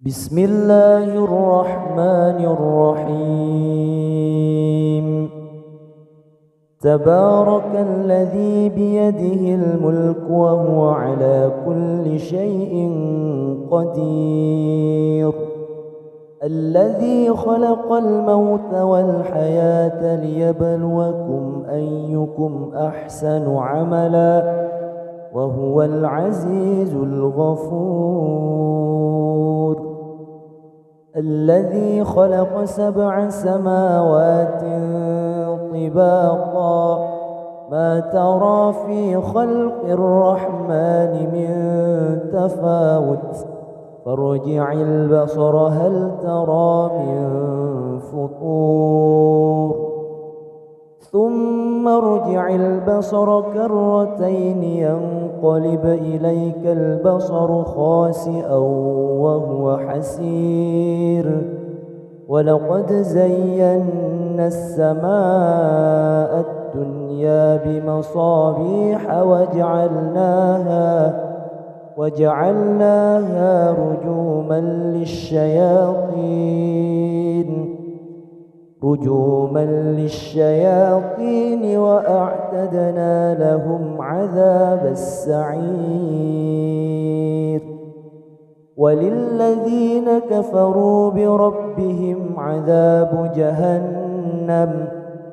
بسم الله الرحمن الرحيم. تبارك الذي بيده الملك وهو على كل شيء قدير، الذي خلق الموت والحياة ليبلوكم أيكم أحسن عملا وهو العزيز الغفور. الذي خلق 7 سماوات طباقا، ما ترى في خلق الرحمن من تفاوت، فارجع البصر هل ترى من فطور، ثم ارجع البصر كرتين ينقلب إليك البصر خاسئا وهو حسير. ولقد زينا السماء الدنيا بمصابيح وجعلناها رجوما للشياطين وأعتدنا لهم عذاب السعير. وللذين كفروا بربهم عذاب جهنم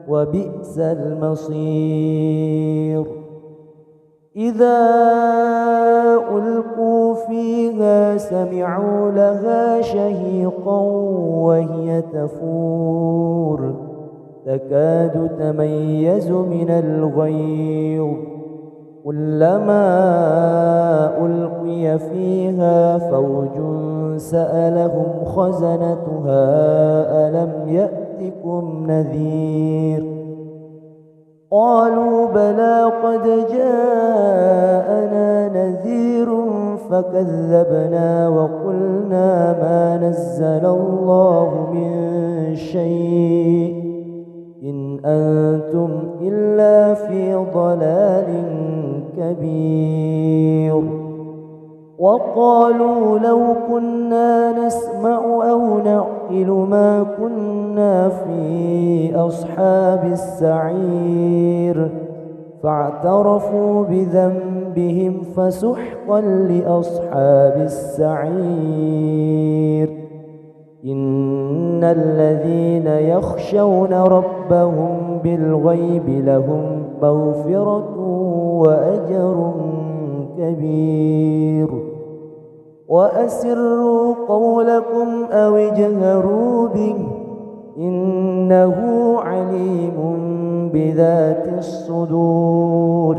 وبئس المصير. إذا ألقوا فيها سمعوا لها شهيقا وهي تفور، تكاد تميز من الغيظ، كلما ألقي فيها فوج سألهم خزنتها ألم يأتكم نذير؟ قالوا بلى قد جاءنا نذير فكذبنا وقلنا ما نزل الله من شيء إن أنتم إلا في ضلال كبير. وقالوا لو كنا نسمع أو نعقل ما كنا في أصحاب السعير، فاعترفوا بذنبهم فسحقا لأصحاب السعير. إن الذين يخشون ربهم بالغيب لهم مغفرة وأجر كبير. وأسروا قولكم أو اجهروا به إنه عليم بذات الصدور.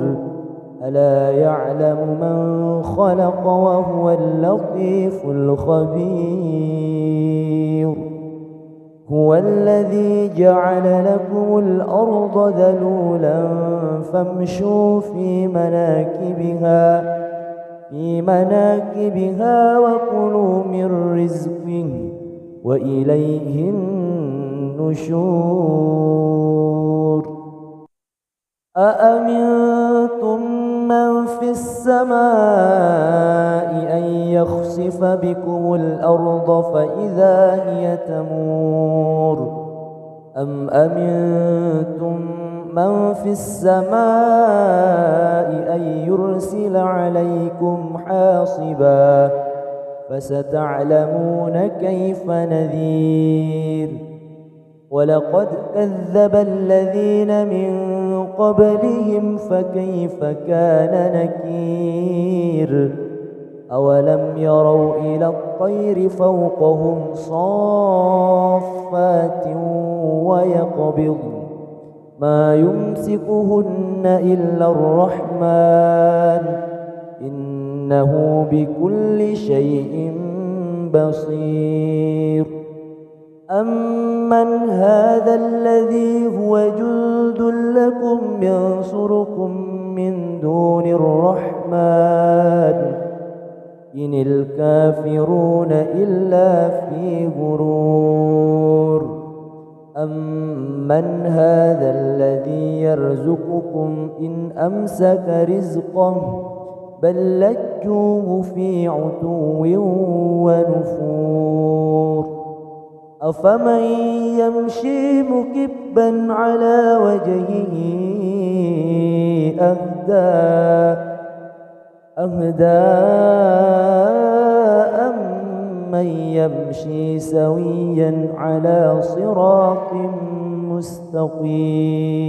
ألا يعلم من خلق وهو اللطيف الخبير. هو الذي جعل لكم الأرض ذلولا فامشوا في مناكبها وكلوا من رزقه وإليه النشور. أأمنتم من في السماء أن يخسف بكم الأرض فإذا هي تمور، أم أمنتم من في السماء أن يرسل عليكم حاصبا، فستعلمون كيف نذير. ولقد كذب الذين من قبلهم فكيف كان نكير. أولم يروا إلى الطير فوقهم صافات ويقبضن ما يمسكهن إلا الرحمن إنه بكل شيء بصير. أمن هذا الذي هو جند لكم ينصركم من دون الرحمن إن الكافرون إلا في غرور. أمن هذا الذي يرزقكم إن أمسك رزقه بل لجوه في عتو ونفور أفمن يمشي مكبا على وجهه أهدى أمن يمشي سويا على صراط مستقيم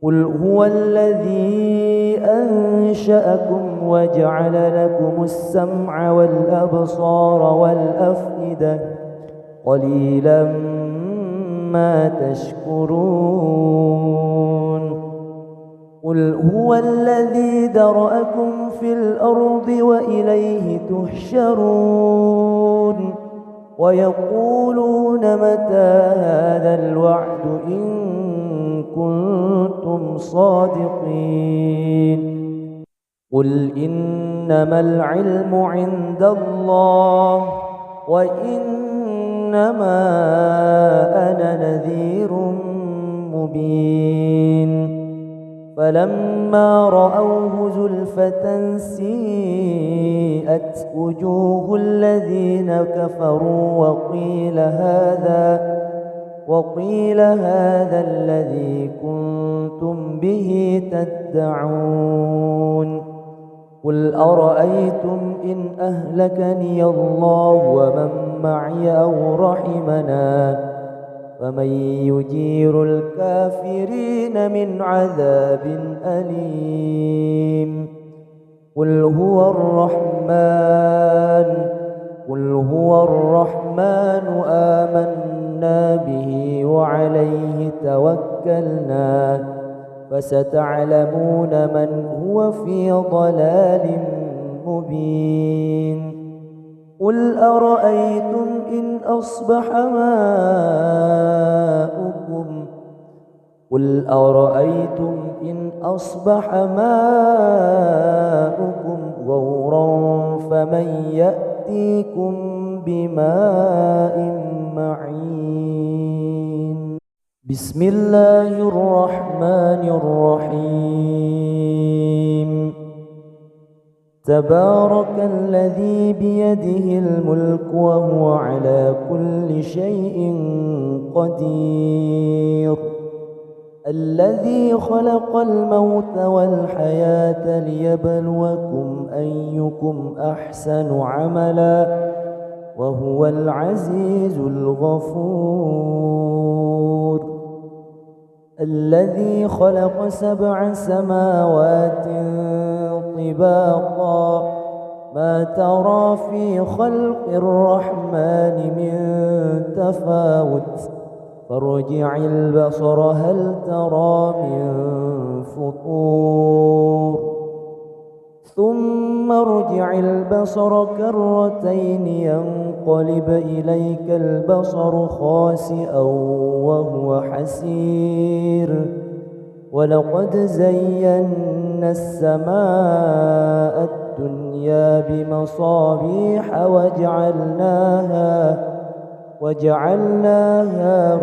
قل هو الذي أنشأكم وجعل لكم السمع والأبصار والأفئدة قليلا ما تشكرون قل هو الذي ذرأكم في الأرض وإليه تحشرون ويقولون متى هذا الوعد إن كنتم صادقين قل إنما العلم عند الله وإنما أنا نذير مبين فلما رأوه زلفة سيئت وجوه الذين كفروا وقيل هذا الذي كنتم به تدعون قل أرأيتم إن أهلكني الله ومن معي أو رحمنا فمن يجير الكافرين من عذاب أليم قل هو الرحمن آمنا به وعليه توكلنا فستعلمون من هو في ضلال مبين قل أرأيتم إن أصبح ماؤكم غورا فمن يأتيكم بماء معين بسم الله الرحمن الرحيم تبارك الذي بيده الملك وهو على كل شيء قدير الذي خلق الموت والحياة ليبلوكم أيكم أحسن عملا وهو العزيز الغفور الذي خلق 7 سماوات طباقا ما ترى في خلق الرحمن من تفاوت فارجع البصر هل ترى من فطور ثم ارجع البصر كرتين ينقلب إليك البصر خاسئا وهو حسير ولقد زينا السماء الدنيا بمصابيح وجعلناها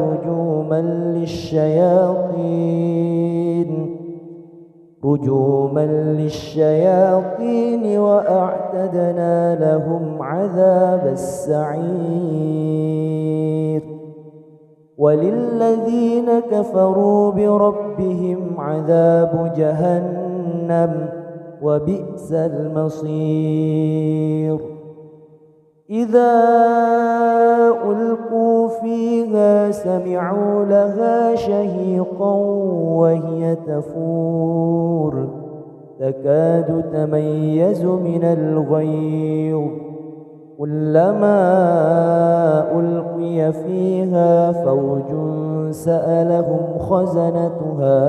رجوما للشياطين وأعتدنا لهم عذاب السعير وللذين كفروا بربهم عذاب جهنم وبئس المصير إذا ألقوا فيها سمعوا لها شهيقا وهي تفور تكاد تميز من الغيظ كلما ألقي فيها فوج سألهم خزنتها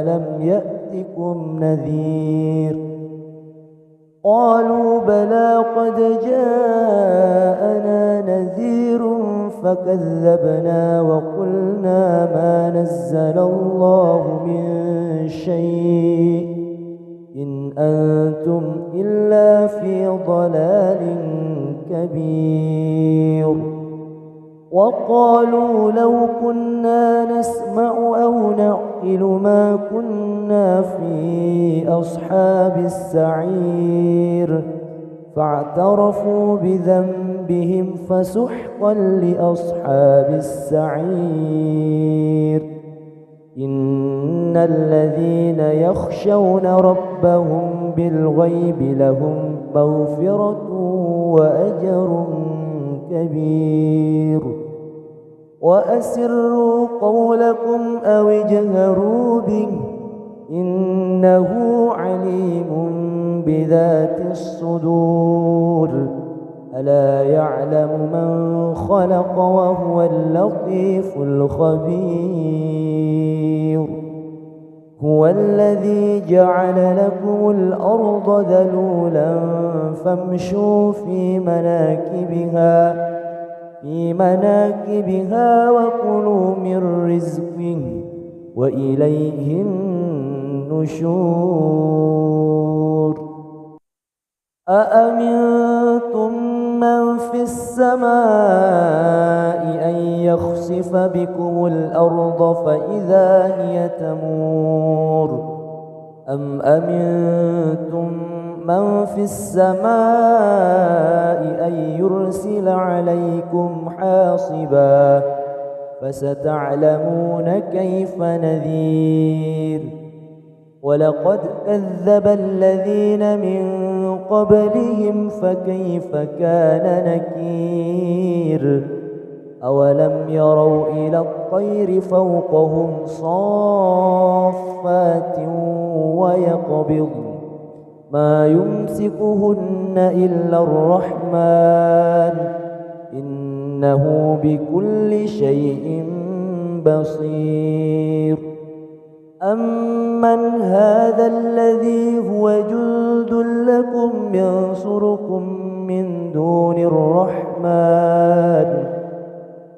ألم يأتكم نذير قالوا بلى قد جاءنا نذير فكذبنا وقلنا ما نزل الله من شيء إن أنتم إلا في ضلال كبير وقالوا لو كنا نسمع أو نعقل ما كنا في أصحاب السعير فاعترفوا بذنبهم فسحقا لأصحاب السعير إن الذين يخشون ربهم بالغيب لهم مغفرة وأجر كبير وأسروا قولكم أو اجهروا به إنه عليم بذات الصدور ألا يعلم من خلق وهو اللطيف الخبير هو الذي جعل لكم الأرض ذلولا فامشوا في مناكبها وكلوا من رزقه وإليه النشور أأمنتم من في السماء أن يخسف بكم الأرض فإذا هي تمور أم أمنتم من في السماء أن يرسل عليكم حاصبا فستعلمون كيف نذير ولقد كذب الذين من قبلهم فكيف كان نكير أولم يروا إلى الطير فوقهم صافات ويقبض ما يمسكهن إلا الرحمن إنه بكل شيء بصير أمن هذا الذي هو جند لكم ينصركم من دون الرحمن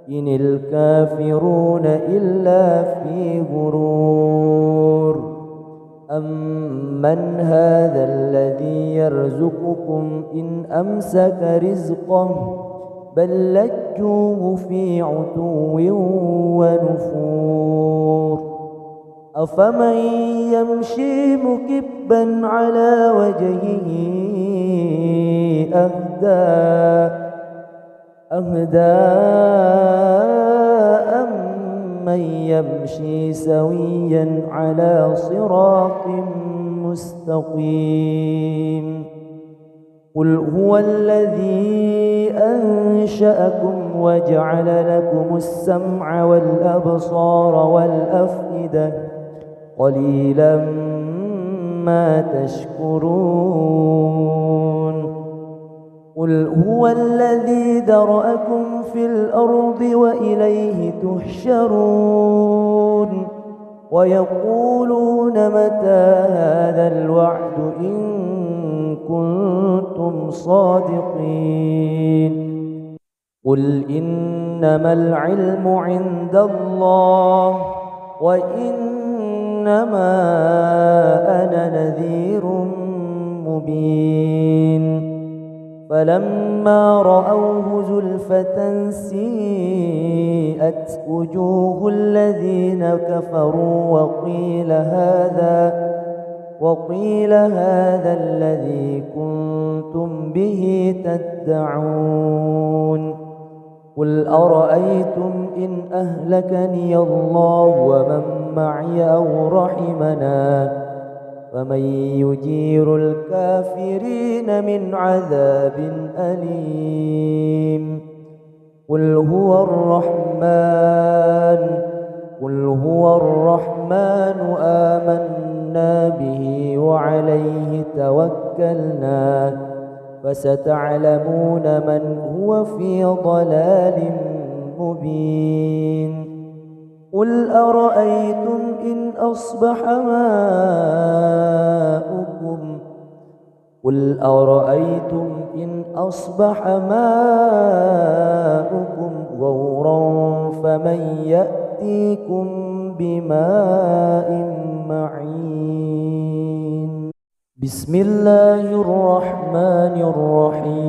إن الكافرون إلا في غرور أمن هذا الذي يرزقكم إن أمسك رزقه بل لجوه في عتو ونفور أفمن يمشي مكبا على وجهه أهدى أمن يمشي سويا على صراط مستقيم قل هو الذي أنشأكم وجعل لكم السمع والأبصار والأفئدة قليلا ما تشكرون قل هو الذي ذرأكم في الأرض وإليه تحشرون ويقولون متى هذا الوعد إن كنتم صادقين قل إنما العلم عند الله وإنما أنا نذير مبين فلما رأوه زلفة سيئت وجوه الذين كفروا وقيل هذا الذي كنتم به تدعون قل أرأيتم إن أهلكني الله ومن معي أو رحمنا فمن يجير الكافرين من عذاب أليم قل هو الرحمن آمنا به وعليه توكلنا فستعلمون من هو في ضلال مبين قل أرأيتم إن أصبح ماؤكم غورا فمن يأتيكم بماء معين بسم الله الرحمن الرحيم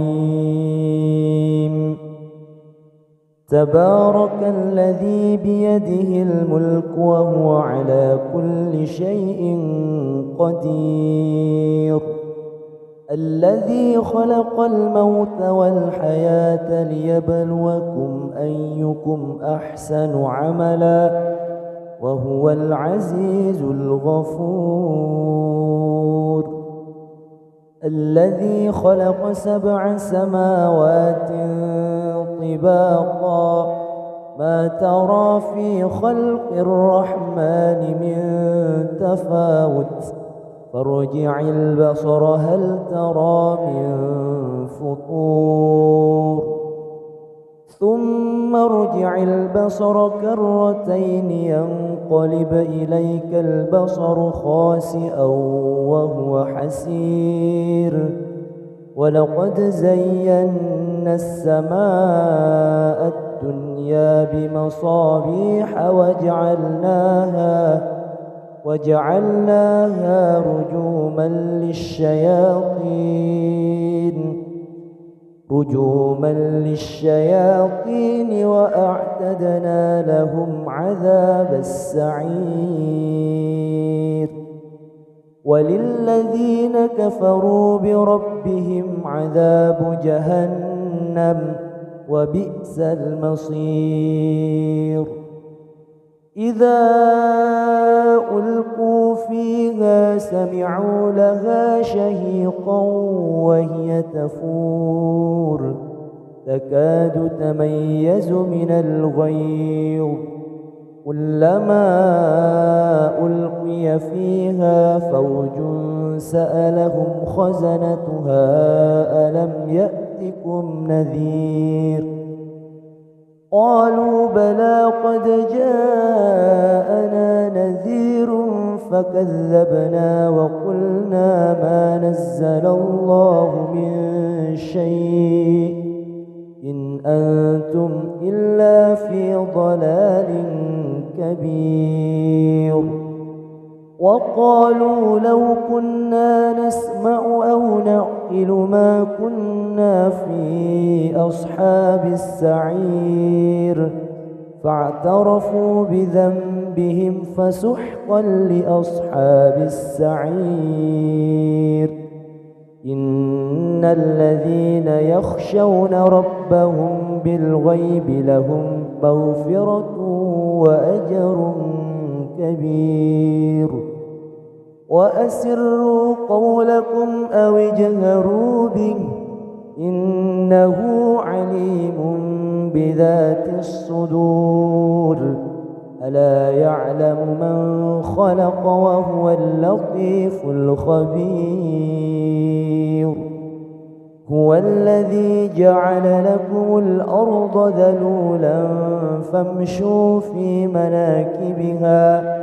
تبارك الذي بيده الملك وهو على كل شيء قدير الذي خلق الموت والحياة ليبلوكم أيكم أحسن عملا وهو العزيز الغفور الذي خلق 7 سماوات طباقا ما ترى في خلق الرحمن من تفاوت فارجع البصر هل ترى من فطور ثم ارجع البصر كرتين ينقلب إليك البصر خاسئا وهو حسير ولقد زينا السماء الدنيا بمصابيح وجعلناها رجوما للشياطين وأعتدنا لهم عذاب السعير وللذين كفروا بربهم عذاب جهنم وبئس المصير إذا ألقوا فيها سمعوا لها شهيقا وهي تفور تكاد تميز من الغيظ كلما ألقي فيها فوج سألهم خزنتها ألم يأتكم نذير قالوا بلى قد جاءنا نذير فكذبنا وقلنا ما نزل الله من شيء إن أنتم إلا في ضلال كبير وقالوا لو كنا نسمع أو نعقل ما كنا في أصحاب السعير فاعترفوا بذنبهم فسحقا لأصحاب السعير إن الذين يخشون ربهم بالغيب لهم مغفرة وأجر كبير وأسروا قولكم أو اجهروا به إنه عليم بذات الصدور ألا يعلم من خلق وهو اللطيف الخبير هو الذي جعل لكم الأرض ذلولا فامشوا في مناكبها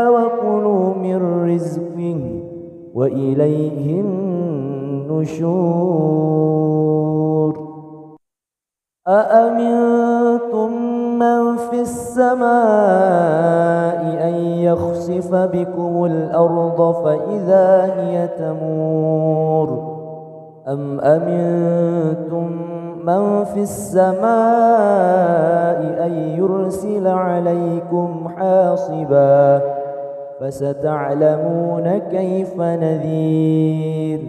وكلوا من رزقه وإليه النشور أأمنتم من في السماء أن يخسف بكم الأرض فإذا هي تمور أم أمنتم من في السماء أن يرسل عليكم حاصبا فستعلمون كيف نذير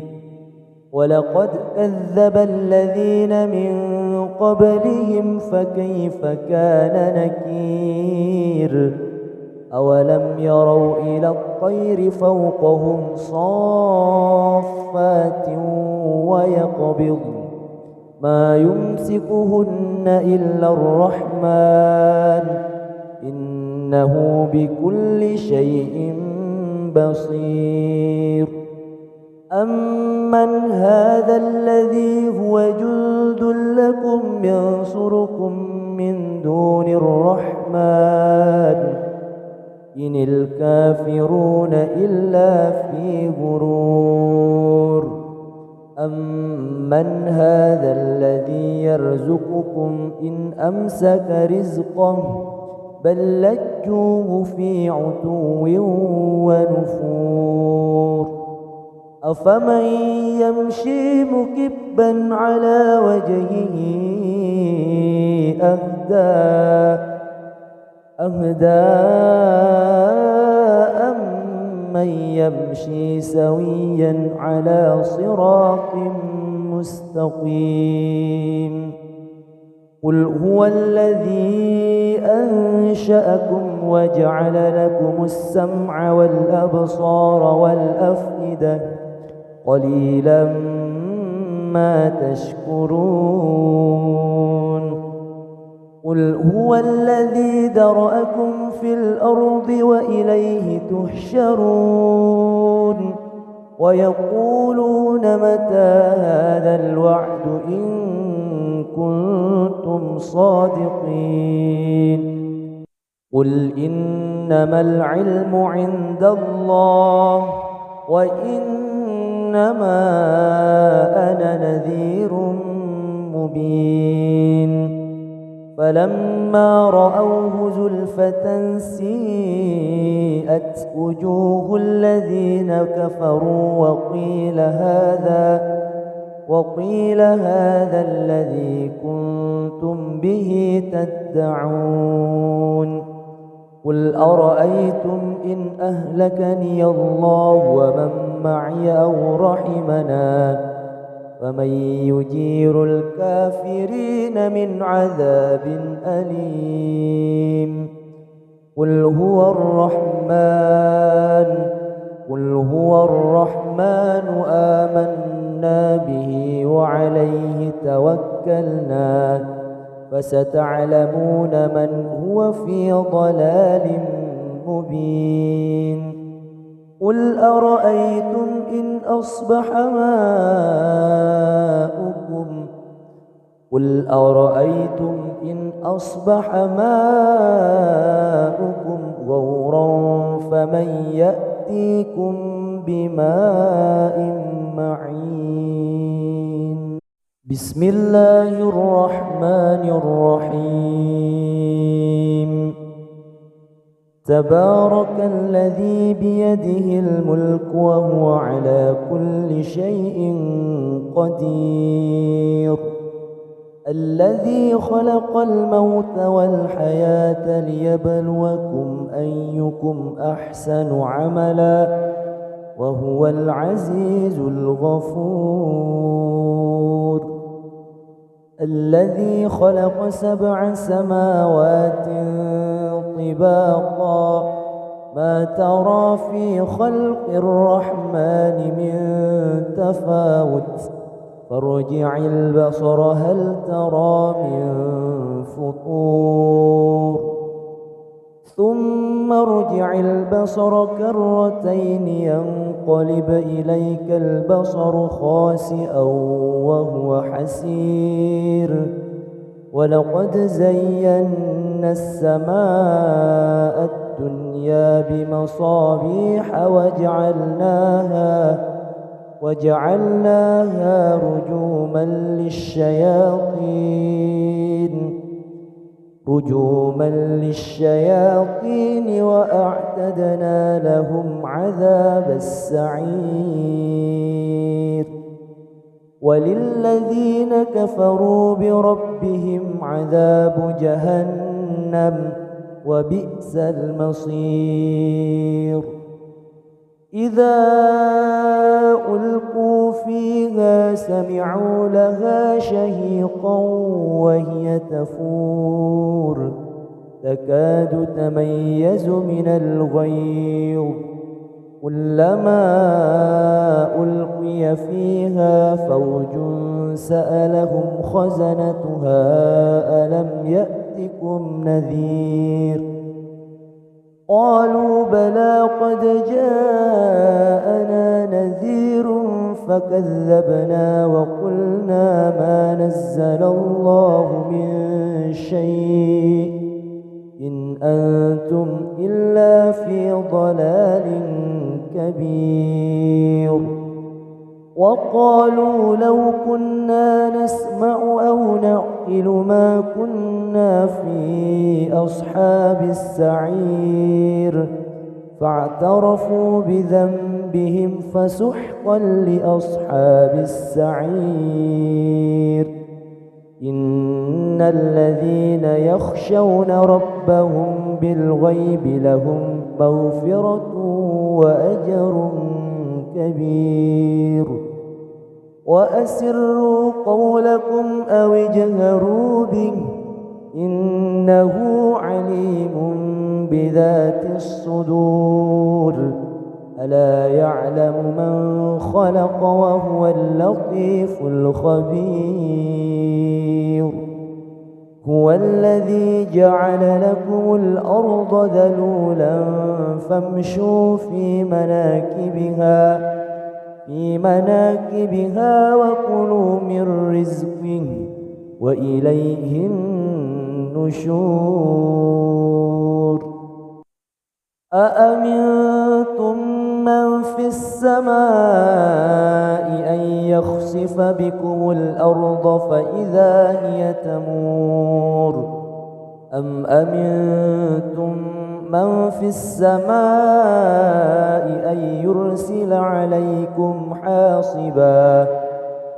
ولقد كذب الذين من قبلهم فكيف كان نكير أولم يروا إلى الطير فوقهم صافات ويقبض ما يمسكهن إلا الرحمن إنه بكل شيء بصير أمن هذا الذي هو جند لكم ينصركم من دون الرحمن إن الكافرون إلا في غرور أمن هذا الذي يرزقكم إن أمسك رزقه بل لجوه في عتو ونفور أفمن يمشي مكبا على وجهه أهدى أمن يمشي سويا على صراط مستقيم قل هو الذي أنشأكم وجعل لكم السمع والأبصار والأفئدة قليلا ما تشكرون قل هو الذي ذرأكم في الأرض وإليه تحشرون ويقولون متى هذا الوعد إن كنتم صادقين قل إنما العلم عند الله وإنما أنا نذير مبين فلما رأوه زلفة سيئت وجوه الذين كفروا وقيل هذا الذي كنتم به تدعون قل أرأيتم إن أهلكني الله ومن معي أو رحمنا فمن يجير الكافرين من عذاب أليم قل هو الرحمن آمنا به وعليه توكلنا فستعلمون من هو في ضلال مبين قل أرأيتم إن أصبح ماؤكم غورا فمن يأتيكم بماء معين بسم الله الرحمن الرحيم تبارك الذي بيده الملك وهو على كل شيء قدير الذي خلق الموت والحياة ليبلوكم أيكم أحسن عملا وهو العزيز الغفور الذي خلق 7 سماوات طباقا ما ترى في خلق الرحمن من تفاوت فارجع البصر هل ترى من فطور ثم ارجع البصر كرتين ينقلب إليك البصر خاسئا وهو حسير ولقد زينا السماء الدنيا بمصابيح وجعلناها رجوما للشياطين وأعتدنا لهم عذاب السعير وللذين كفروا بربهم عذاب جهنم وبئس المصير إذا ألقوا فيها سمعوا لها شهيقا وهي تفور تكاد تميز من الغيظ كلما ألقي فيها فوج سألهم خزنتها ألم يأتكم نذير قالوا بلى قد جاءنا نذير فكذبنا وقلنا ما نزل الله من شيء إن أنتم إلا في ضلال كبير وقالوا لو كنا نسمع أو نعقل ما كنا في أصحاب السعير فاعترفوا بذنبهم فسحقا لأصحاب السعير. إن الذين يخشون ربهم بالغيب لهم مغفرة وأجر كبير. وأسروا قولكم أو اجهروا به إنه عليم بذات الصدور. ألا يعلم من خلق وهو اللطيف الخبير. هو الذي جعل لكم الأرض ذلولا فامشوا في مناكبها وكلوا من رزقه وإليه النشور. أأمنتم من في السماء أن يخسف بكم الأرض فإذا هي تمور أم أمنتم من في السماء أن يرسل عليكم حاصبا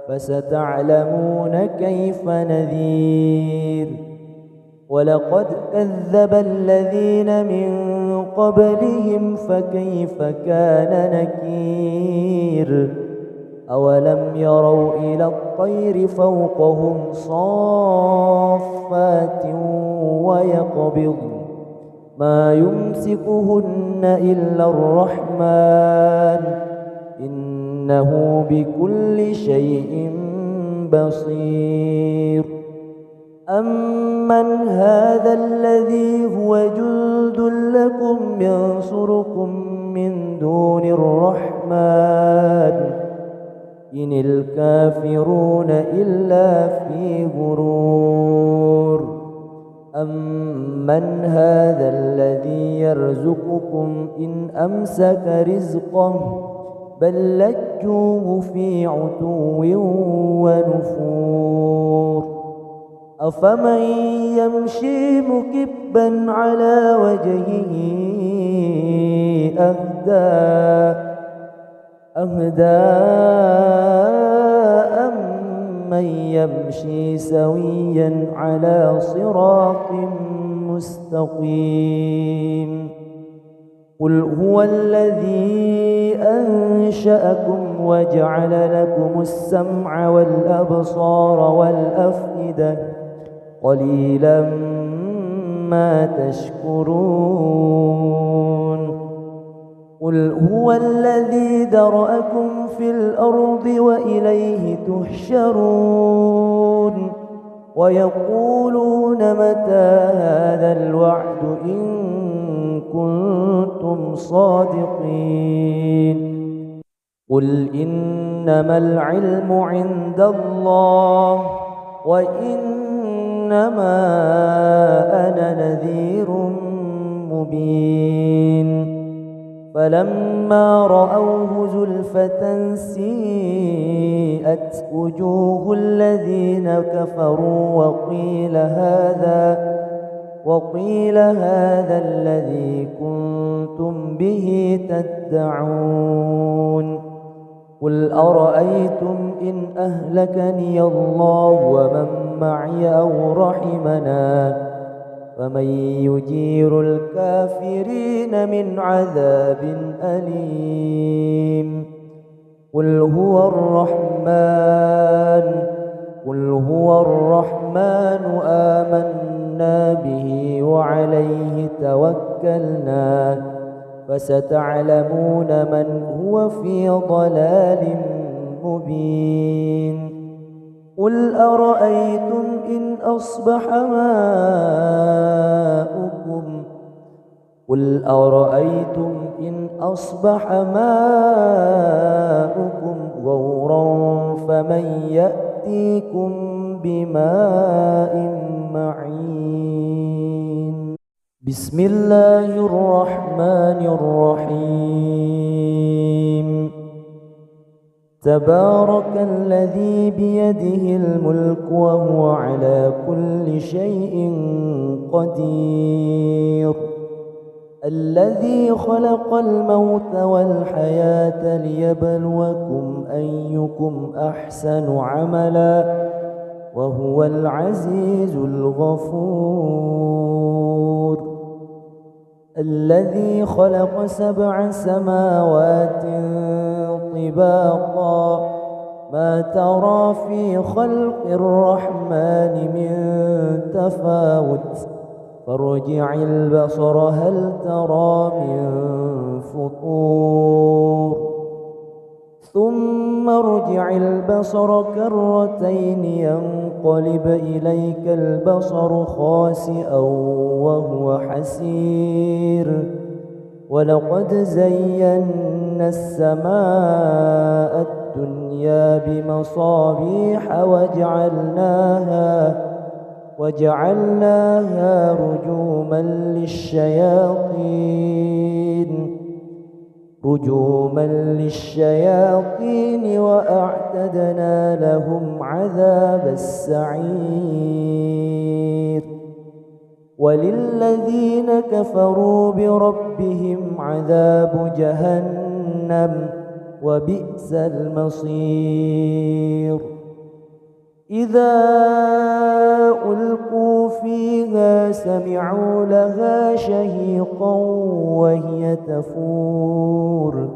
فستعلمون كيف نذير. ولقد كذب الذين من قبلهم فكيف كان نكير. أولم يروا إلى الطير فوقهم صافات ويقبض ما يمسكهن إلا الرحمن إنه بكل شيء بصير. أمن هذا الذي هو جند لكم ينصركم من دون الرحمن إن الكافرون إلا في غرور. أمن هذا الذي يرزقكم إن أمسك رزقه بل لجوه في عتو ونفور. أفمن يمشي مكبا على وجهه أهدى أمن يمشي سويا على صراط مستقيم. قل هو الذي أنشأكم وجعل لكم السمع والأبصار والأفئدة قليلا ما تشكرون. قل هو الذي ذرأكم في الأرض وإليه تحشرون. ويقولون متى هذا الوعد إن كنتم صادقين. قل إنما العلم عند الله وإنما أنا نذير مبين. فلما رأوه زلفة سيئت وجوه الذين كفروا وقيل هذا الذي كنتم به تدعون. قل أرأيتم إن أهلكني الله ومن معي أو رحمنا فمن يجير الكافرين من عذاب أليم. قل هو الرحمن آمنا به وعليه توكلنا فستعلمون من هو في ضلال مبين. قل أرأيتم إن أصبح ماؤكم غورا فمن يأتيكم بماء معين. بسم الله الرحمن الرحيم. تبارك الذي بيده الملك وهو على كل شيء قدير. الذي خلق الموت والحياة ليبلوكم أيكم أحسن عملا وهو العزيز الغفور. الذي خلق 7 سماوات طباقا ما ترى في خلق الرحمن من تفاوت فارجع البصر هل ترى من فطور ثم ارجع البصر كرتين ينقلب إليك البصر خاسئا وهو حسير ولقد زينا السماء الدنيا بمصابيح وجعلناها رجوما للشياطين وأعتدنا لهم عذاب السعير. وللذين كفروا بربهم عذاب جهنم وبئس المصير. إذا ألقوا فيها سمعوا لها شهيقا وهي تفور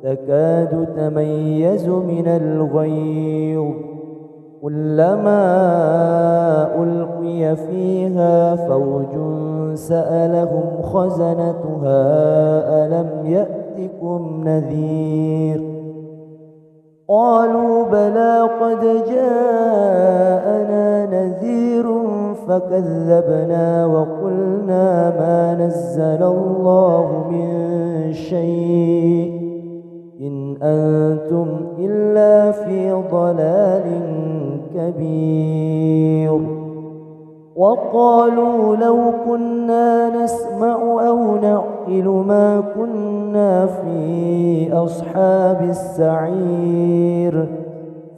تكاد تميز من الغيظ كلما ألقي فيها فوج سألهم خزنتها ألم يأتكم نذير قالوا بلى قد جاءنا نذير فكذبنا وقلنا ما نزل الله من شيء إن أنتم إلا في ضلال كبير. وقالوا لو كنا نسمع أو نعقل ما كنا في أصحاب السعير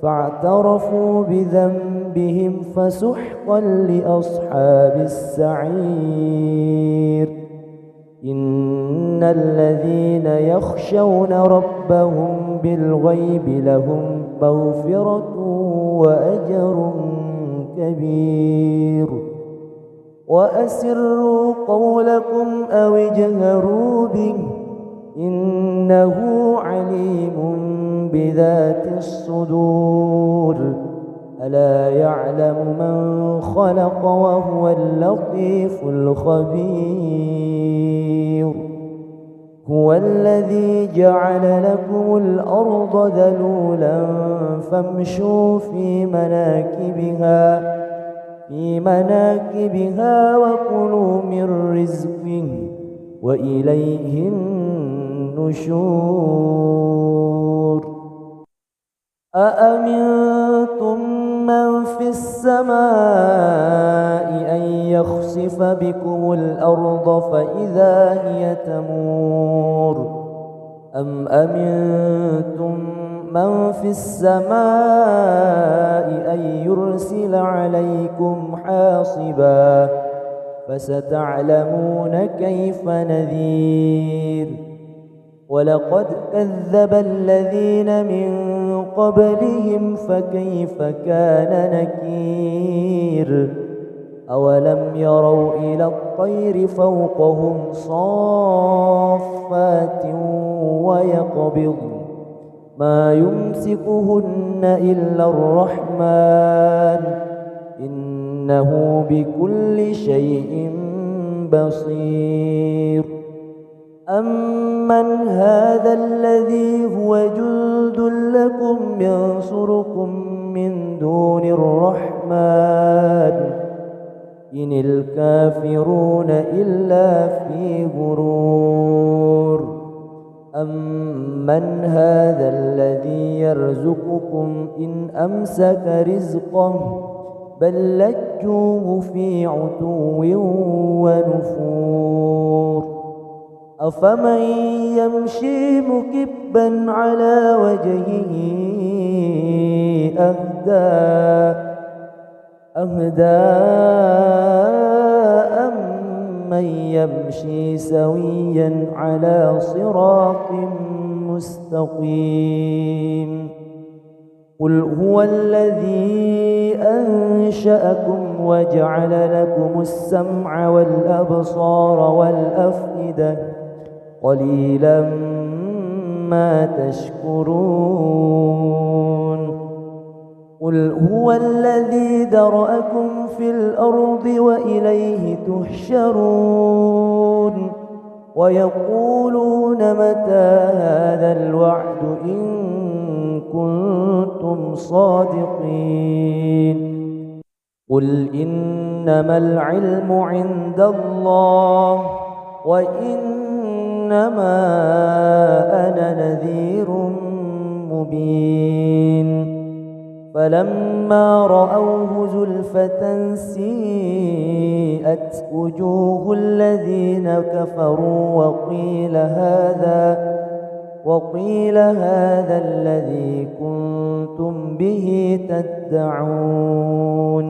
فاعترفوا بذنبهم فسحقا لأصحاب السعير. إن الذين يخشون ربهم بالغيب لهم مغفرة وأجر كبير. وأسروا قولكم أو اجهروا به إنه عليم بذات الصدور. ألا يعلم من خلق وهو اللطيف الخبير. هو الذي جعل لكم الأرض ذلولا فامشوا في مناكبها وكلوا من رزقه وإليه النشور. أأمنتم من في السماء أن يخسف بكم الأرض فإذا هي تمور أم أمنتم من في السماء أن يرسل عليكم حاصبا فستعلمون كيف نذير. ولقد كذب الذين من قبلهم فكيف كان نكير. أولم يروا إلى الطير فوقهم صافات ويقبض ما يمسكهن إلا الرحمن إنه بكل شيء بصير. أمن هذا الذي هو جند لكم ينصركم من دون الرحمن إن الكافرون إلا في غرور. أمن هذا الذي يرزقكم إن أمسك رزقه بل لجوه في عتو ونفور. أفمن يمشي مكبا على وجهه أهدى من يمشي سويا على صراط مستقيم. قل هو الذي أنشأكم وجعل لكم السمع والأبصار والأفئدة قليلا ما تشكرون. قل هو الذي ذرأكم في الأرض وإليه تحشرون. ويقولون متى هذا الوعد إن كنتم صادقين. قل إنما العلم عند الله وإنما أنا نذير مبين. فلما رأوه زلفة سيئت وجوه الذين كفروا وقيل هذا الذي كنتم به تدعون.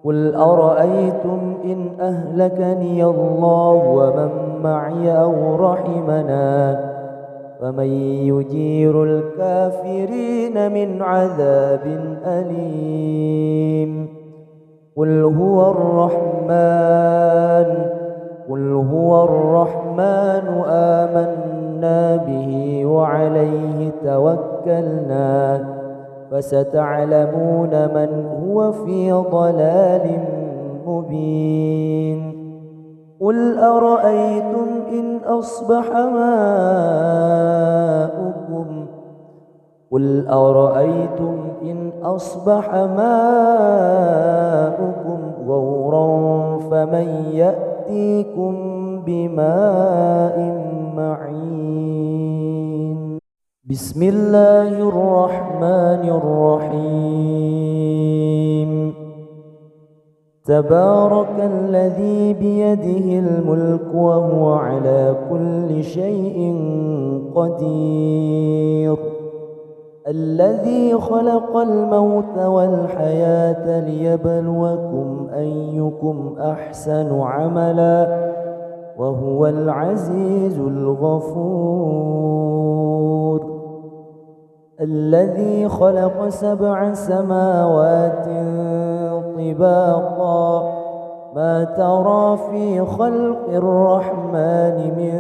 قل أرأيتم إن أهلكني الله ومن معي أو رحمنا فمن يجير الكافرين من عذاب أليم. قل هو الرحمن آمنا به وعليه توكلنا فستعلمون من هو في ضلال مبين. قل أرأيتم إن أصبح ماؤكم غورا فمن يأتيكم بماء معين. بسم الله الرحمن الرحيم. تبارك الذي بيده الملك وهو على كل شيء قدير. الذي خلق الموت والحياة ليبلوكم أيكم أحسن عملا وهو العزيز الغفور. الذي خلق 7 سماوات طباقا ما ترى في خلق الرحمن من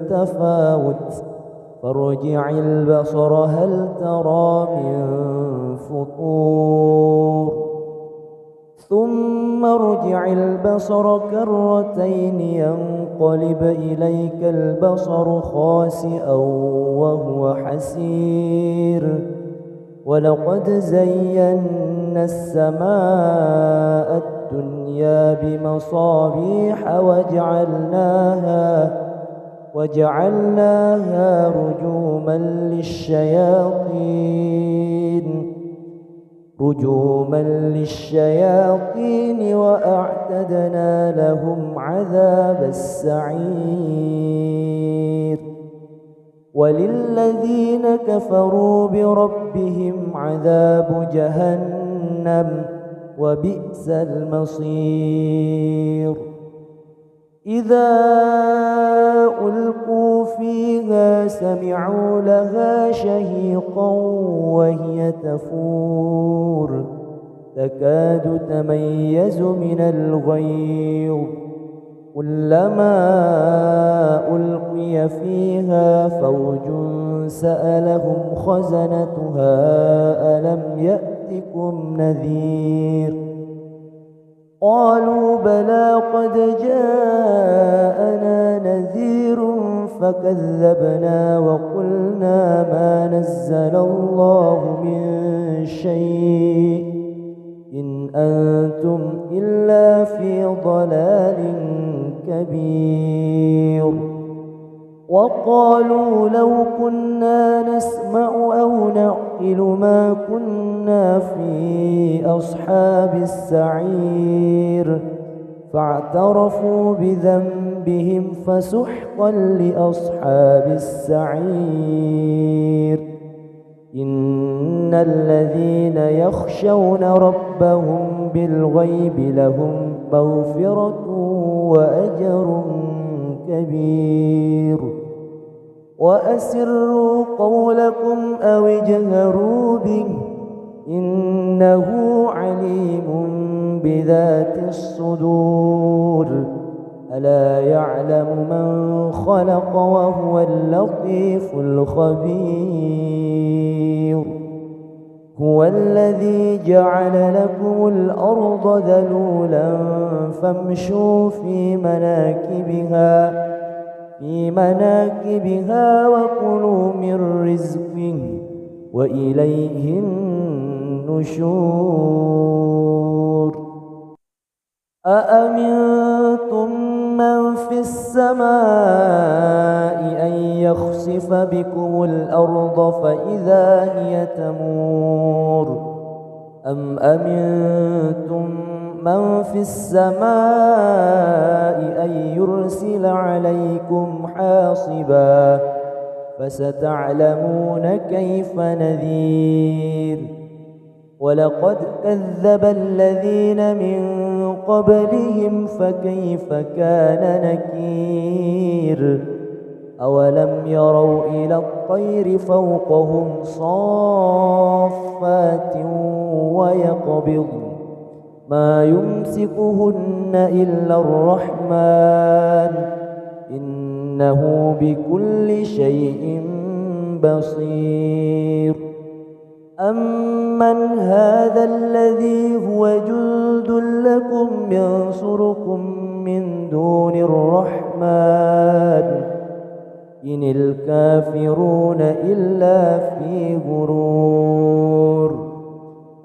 تفاوت فارجع البصر هل ترى من فطور ثم ارجع البصر كرتين ينقلب إليك البصر خاسئا وهو حسير. ولقد زينا السماء الدنيا بمصابيح وجعلناها رجوما للشياطين وأعتدنا لهم عذاب السعير. وللذين كفروا بربهم عذاب جهنم وبئس المصير. إذا ألقوا فيها سمعوا لها شهيقا وهي تفور تكاد تميز من الغيظ كلما ألقي فيها فوج سألهم خزنتها ألم يأتكم نذير قالوا بلى قد جاءنا نذير فكذبنا وقلنا ما نزل الله من شيء إن أنتم إلا في ضلال كبير. وقالوا لو كنا نسمع أو نعقل ما كنا في أصحاب السعير فاعترفوا بذنبهم فسحقا لأصحاب السعير. إن الذين يخشون ربهم بالغيب لهم مغفرة وأجر كبير وأسروا قولكم أو اجهروا به إنه عليم بذات الصدور ألا يعلم من خلق وهو اللطيف الخبير هو الذي جعل لكم الأرض ذلولا فامشوا في مناكبها وكلوا من رزقه وإليه النشور أأمنتم من في السماء أن يخسف بكم الأرض فإذا هي تمور أم أمنتم من في السماء أن يرسل عليكم حاصبا فستعلمون كيف نذير ولقد كذب الذين من قبلهم فكيف كان نكير أولم يروا إلى الطير فوقهم صافات ويقبض ما يمسكهن إلا الرحمن إنه بكل شيء بصير أمن هذا الذي هو جند لكم ينصركم من دون الرحمن إن الكافرون إلا في غرور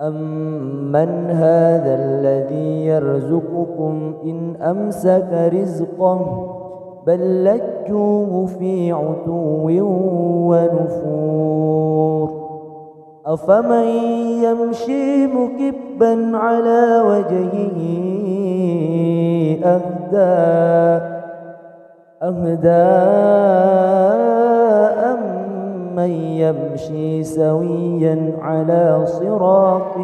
أمن هذا الذي يرزقكم إن أمسك رزقه بل لجوه في عتو ونفور أفمن يمشي مكبا على وجهه أهدى أمن يمشي سويا على صراط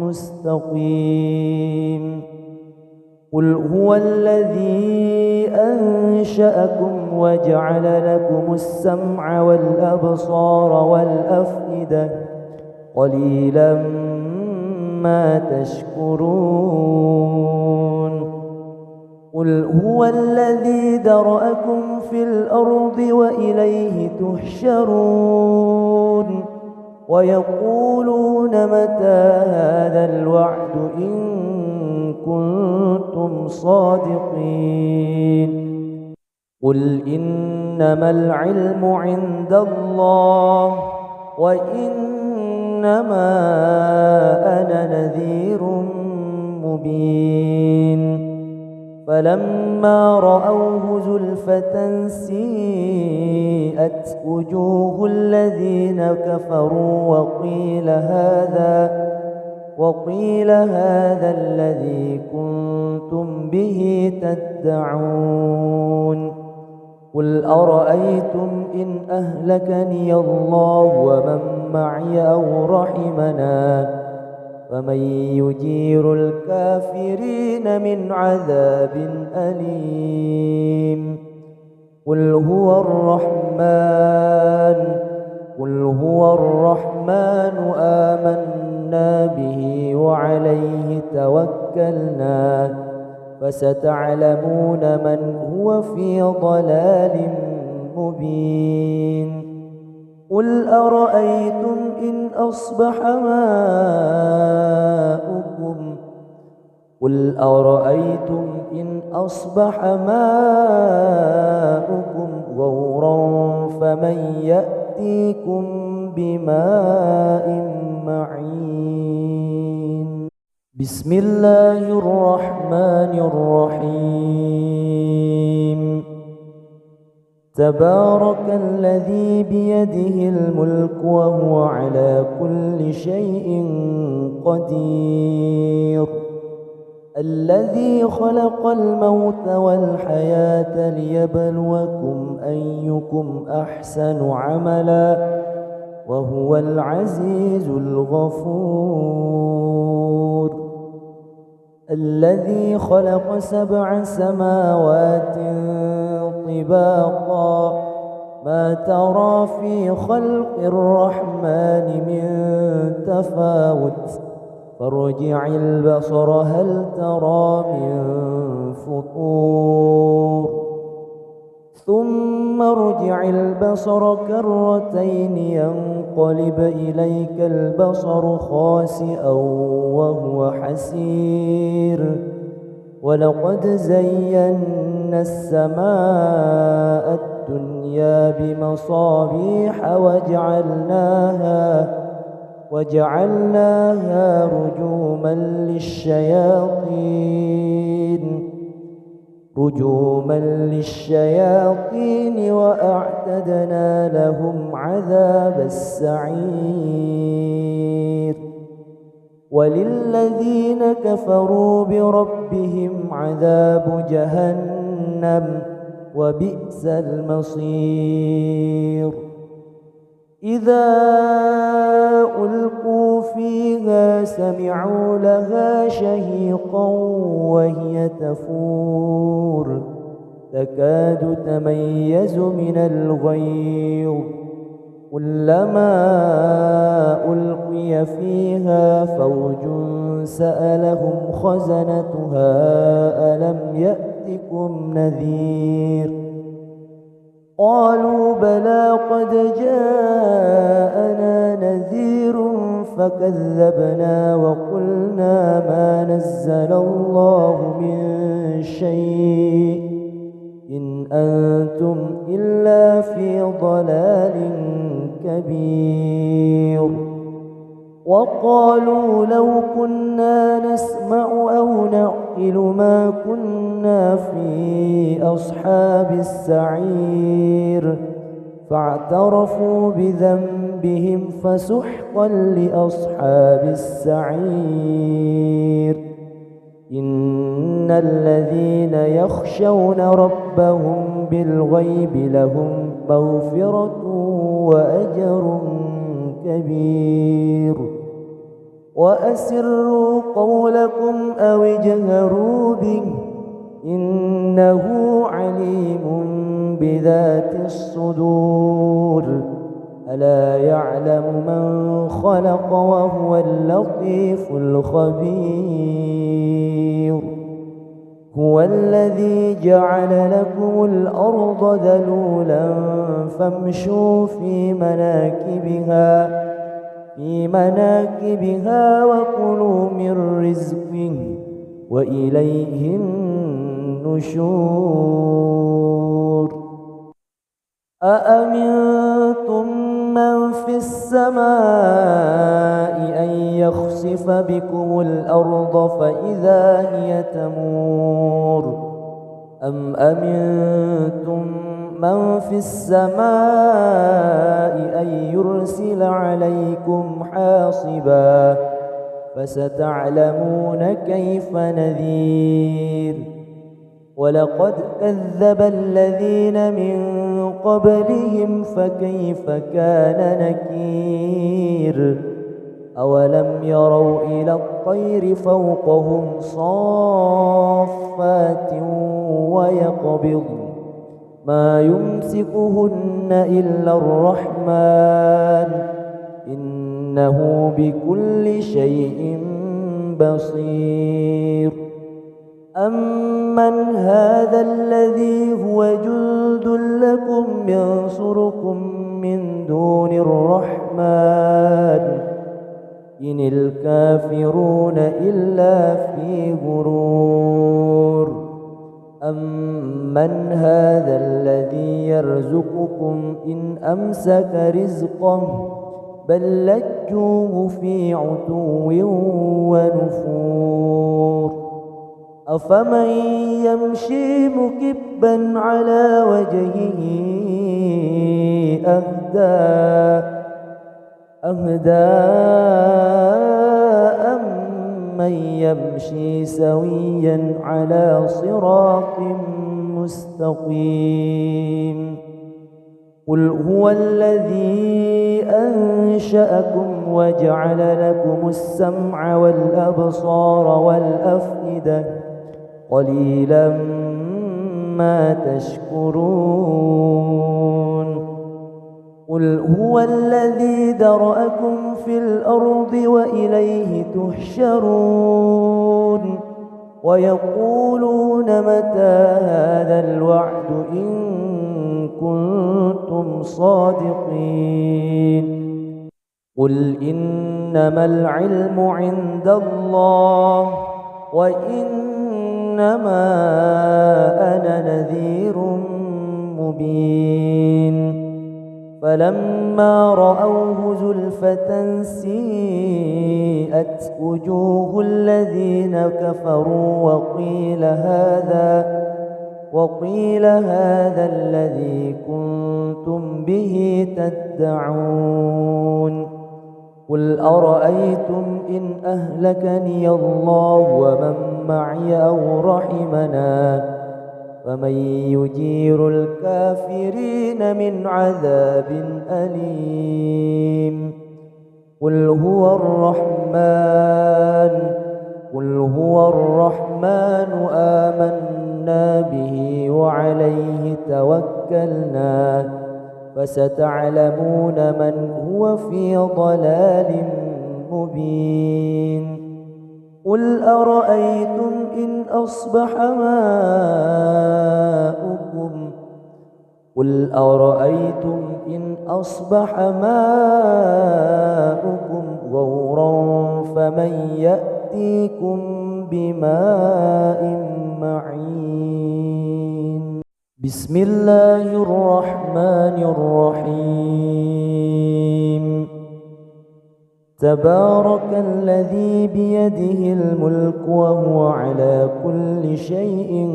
مستقيم قل هو الذي أنشأكم وجعل لكم السمع والأبصار والأفئدة قليلا ما تشكرون قل هو الذي ذرأكم في الأرض وإليه تحشرون ويقولون متى هذا الوعد إن كنتم صادقين قل إنما العلم عند الله وإنما أنا نذير مبين فلما رأوه زلفة سيئت وجوه الذين كفروا وقيل هذا الذي كنتم به تدعون قل أرأيتم إن أهلكني الله ومن معي أو رحمنا فمن يجير الكافرين من عذاب أليم قل هو الرحمن آمنا به وعليه توكلنا فستعلمون من هو في ضلال مبين قل أرأيتم إن أصبح ماؤكم غورا فمن يأتيكم بماء معين بسم الله الرحمن الرحيم تبارك الذي بيده الملك وهو على كل شيء قدير الذي خلق الموت والحياة ليبلوكم أيكم أحسن عملا وهو العزيز الغفور الذي خلق 7 سماوات طباقا ما ترى في خلق الرحمن من تفاوت فارجع البصر هل ترى من فطور ثم ارجع البصر كرتين ينقلب إليك البصر خاسئا وهو حسير ولقد زينا السماء الدنيا بمصابيح وجعلناها رجوما للشياطين وأعتدنا لهم عذاب السعير وللذين كفروا بربهم عذاب جهنم وبئس المصير إذا ألقوا فيها سمعوا لها شهيقا وهي تفور تكاد تميز من الغيظ كلما ألقي فيها فوج سألهم خزنتها ألم يأتكم نذير قالوا بلى قد جاءنا نذير فكذبنا وقلنا ما نزل الله من شيء إن أنتم إلا في ضلال كبير وقالوا لو كنا نسمع أو نعقل ما كنا في أصحاب السعير فاعترفوا بذنبهم فسحقا لأصحاب السعير إن الذين يخشون ربهم بالغيب لهم مغفرة وأجر كبير وأسروا قولكم أو اجهروا به إنه عليم بذات الصدور ألا يعلم من خلق وهو اللطيف الخبير هو الذي جعل لكم الأرض ذلولا فامشوا في مناكبها وكلوا من رزقه وإليه النشور أأمنتم من في السماء أن يخسف بكم الأرض فإذا هي تمور أم أمنتم من في السماء أن يرسل عليكم حاصبا فستعلمون كيف نذير ولقد كذب الذين من قبلهم فكيف كان نكير أولم يروا إلى الطير فوقهم صافات ويقبض ما يمسكهن إلا الرحمن إنه بكل شيء بصير أمن هذا الذي هو جند لكم ينصركم من دون الرحمن إن الكافرون إلا في غرور أمن هذا الذي يرزقكم إن أمسك رزقه بل لجوه في عتو ونفور أفمن يمشي مكبا على وجهه أهدى أمن يمشي سويا على صراط مستقيم قل هو الذي أنشأكم وجعل لكم السمع والأبصار والأفئدة قليلا ما تشكرون قل هو الذي ذرأكم في الأرض وإليه تحشرون ويقولون متى هذا الوعد إن كنتم صادقين قل إنما العلم عند الله وإنما أنا نذير مبين فلما رأوه زلفة سيئت وجوه الذين كفروا وقيل هذا الذي كنتم به تدعون قل أرأيتم إن أهلكني الله ومن معي أو رحمنا فمن يجير الكافرين من عذاب أليم قل هو الرحمن آمنا به وعليه توكلنا فستعلمون من هو في ضلال مبين قل أرأيتم إن أصبح ماؤكم غورا فمن يأتيكم بماء معين بسم الله الرحمن الرحيم تبارك الذي بيده الملك وهو على كل شيء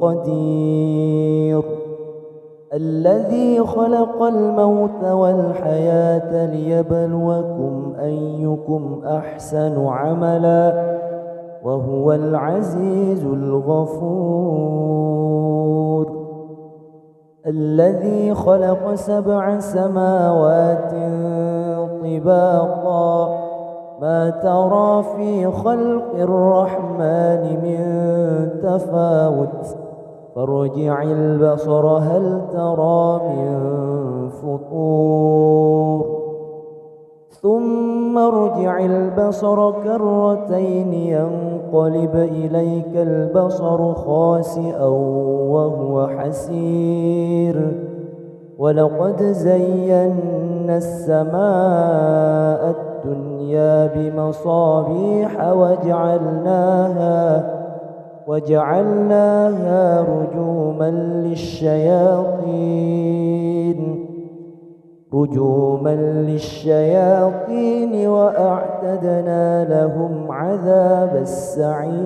قدير الذي خلق الموت والحياة ليبلوكم أيكم أحسن عملا وهو العزيز الغفور الذي خلق 7 سماوات طباقا ما ترى في خلق الرحمن من تفاوت فارجع البصر هل ترى من فطور ثم ارجع البصر كرتين ينقلب إليك البصر خاسئا وهو حسير ولقد زينا السماء الدنيا بمصابيح وجعلناها رجوما للشياطين وأعتدنا لهم عذاب السعير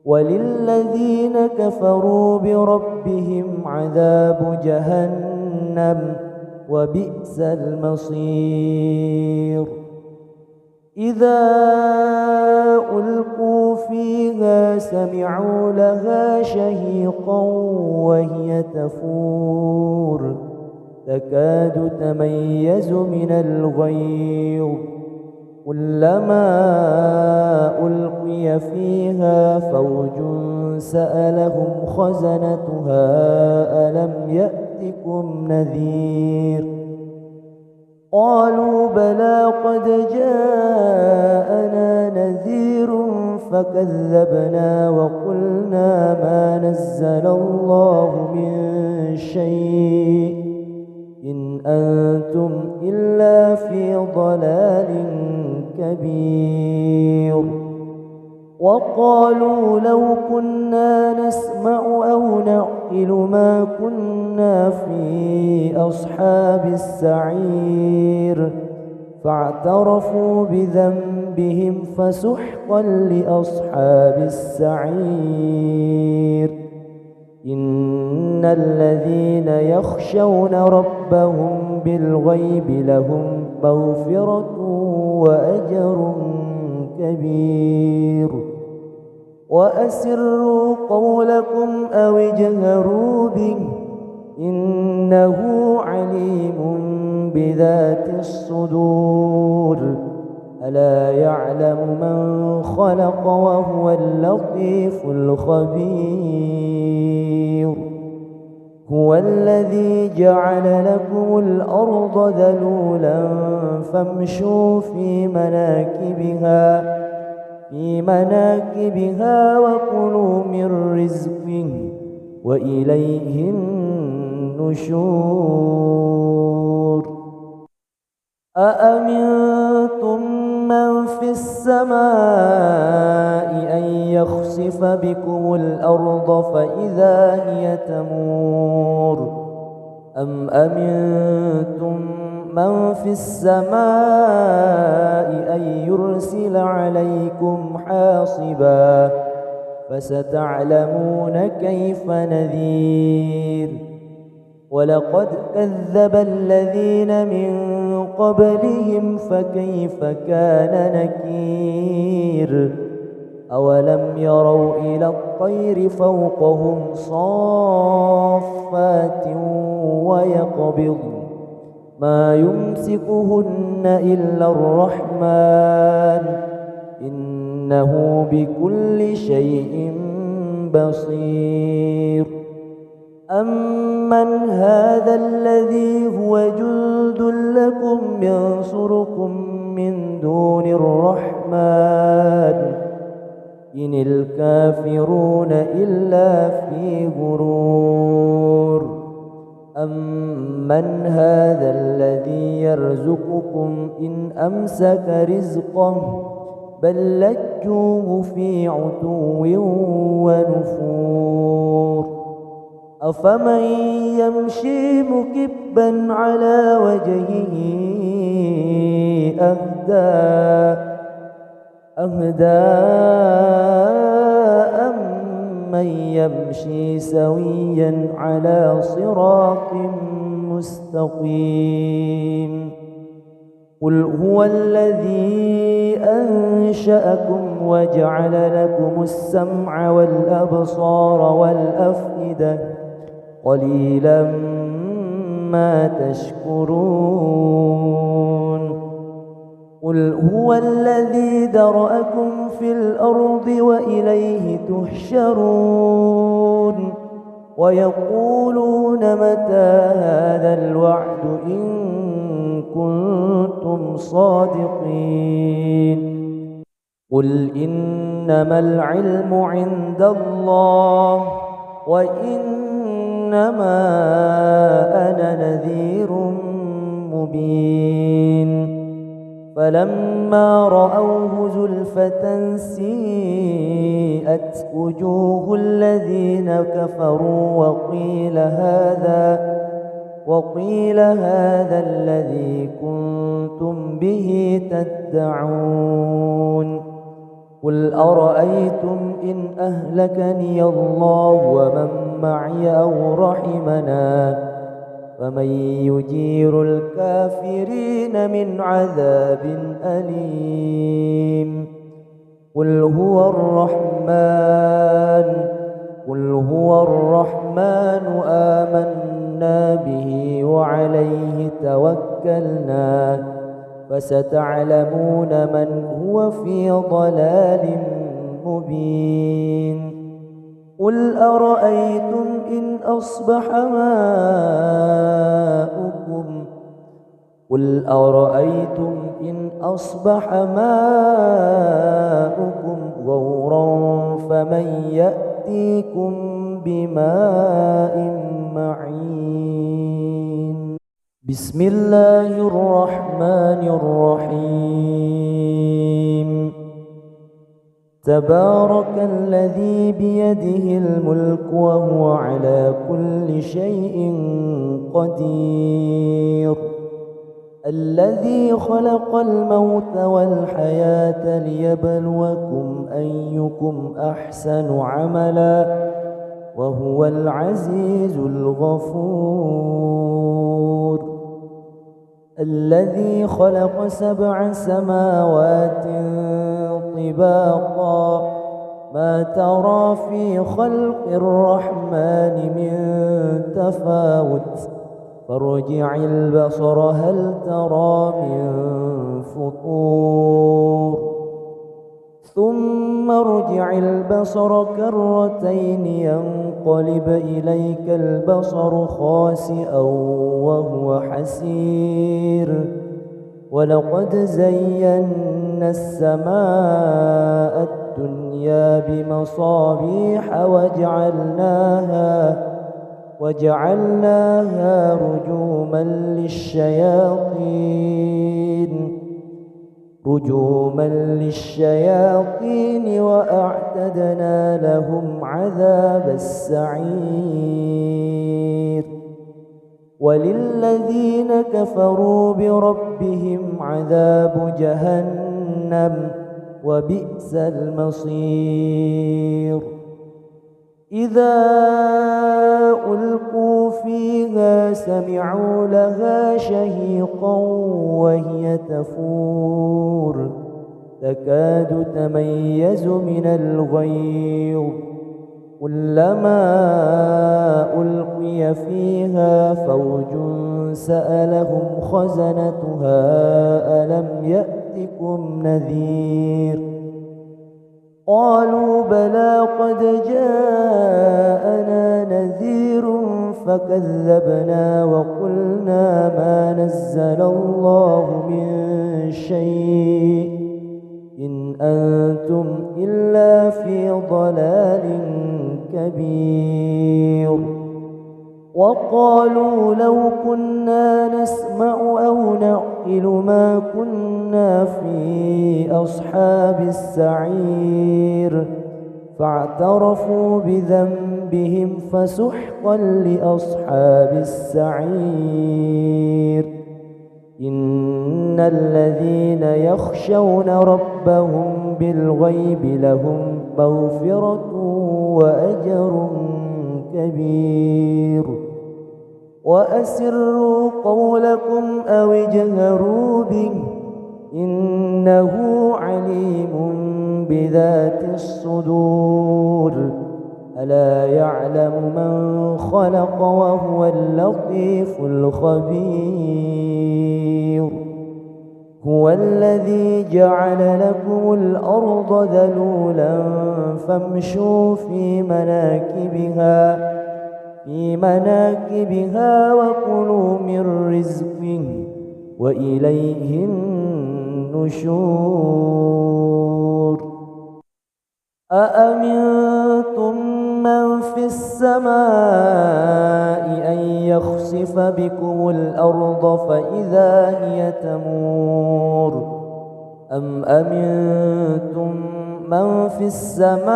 وللذين كفروا بربهم عذاب جهنم وبئس المصير إذا ألقوا فيها سمعوا لها شهيقا وهي تفور تكاد تميز من الغيظ كلما ألقي فيها فوج سألهم خزنتها ألم يأتكم نذير قالوا بلى قد جاءنا نذير فكذبنا وقلنا ما نزل الله من شيء إن أنتم إلا في ضلال كبير وقالوا لو كنا نسمع أو نعقل ما كنا في أصحاب السعير فاعترفوا بذنبهم فسحقا لأصحاب السعير إن الذين يخشون ربهم بالغيب لهم مغفرة وأجر كبير وأسروا قولكم أو اجهروا به إنه عليم بذات الصدور ألا يعلم من خلق وهو اللطيف الخبير هو الذي جعل لكم الأرض ذلولا فامشوا في مناكبها وكلوا من رزقه وإليه النشور أأمنتم من في السماء أن يخسف بكم الأرض فإذا هي تمور أم أمنتم من في السماء أن يرسل عليكم حاصبا فستعلمون كيف نذير ولقد كذب الذين من قبلهم فكيف كان نكير أولم يروا إلى الطير فوقهم صافات ويقبض ما يمسكهن إلا الرحمن إنه بكل شيء بصير أمن هذا الذي هو جند لكم ينصركم من دون الرحمن إن الكافرون إلا في غرور أمن هذا الذي يرزقكم إن أمسك رزقه بل لجوه في عتو ونفور أفمن يمشي مكبا على وجهه أهدى أمن يمشي سويا على صراط مستقيم قل هو الذي أنشأكم وجعل لكم السمع والأبصار والأفئدة قليلا ما تشكرون قل هو الذي ذرأكم في الأرض وإليه تحشرون ويقولون متى هذا الوعد إن كنتم صادقين قل إنما العلم عند الله وإنما أنا نذير مبين فلما رأوه زلفة سيئت وجوه الذين كفروا وقيل هذا الذي كنتم به تدعون قل أرأيتم إن أهلكني الله ومن معي أو رحمنا فمن يجير الكافرين من عذاب أليم قل هو الرحمن آمنا به وعليه توكلنا فستعلمون من هو في ضلال مبين قل أرأيتم إن أصبح ماؤكم غورا فمن يأتيكم بماء معين بسم الله الرحمن الرحيم تبارك الذي بيده الملك وهو على كل شيء قدير الذي خلق الموت والحياة ليبلوكم أيكم أحسن عملا وهو العزيز الغفور الذي خلق 7 سماوات طباقا ما ترى في خلق الرحمن من تفاوت فارجع البصر هل ترى من فطور ثم ارجع البصر كرتين ينقلب إليك البصر خاسئا وهو حسير ولقد زينا السماء الدنيا بمصابيح وجعلناها رجوما للشياطين وأعتدنا لهم عذاب السعير وللذين كفروا بربهم عذاب جهنم وبئس المصير إذا ألقوا فيها سمعوا لها شهيقا وهي تفور تكاد تميز من الغيظ كلما ألقي فيها فوج سألهم خزنتها ألم يأتكم نذير قالوا بلى قد جاءنا نذير فكذبنا وقلنا ما نزل الله من شيء إن أنتم إلا في ضلال كبير وقالوا لو كنا نسمع أو نعقل ما كنا في أصحاب السعير فاعترفوا بذنبهم فسحقا لأصحاب السعير إن الذين يخشون ربهم بالغيب لهم مغفرة وأجر كبير وأسروا قولكم أو اجهروا به إنه عليم بذات الصدور ألا يعلم من خلق وهو اللطيف الخبير هو الذي جعل لكم الأرض ذلولا فامشوا في مناكبها وكلوا من رزقه وإليه النشور أأمنتم من في السماء أن يخسف بكم الأرض فإذا هي تمور أم أمنتم من في السماء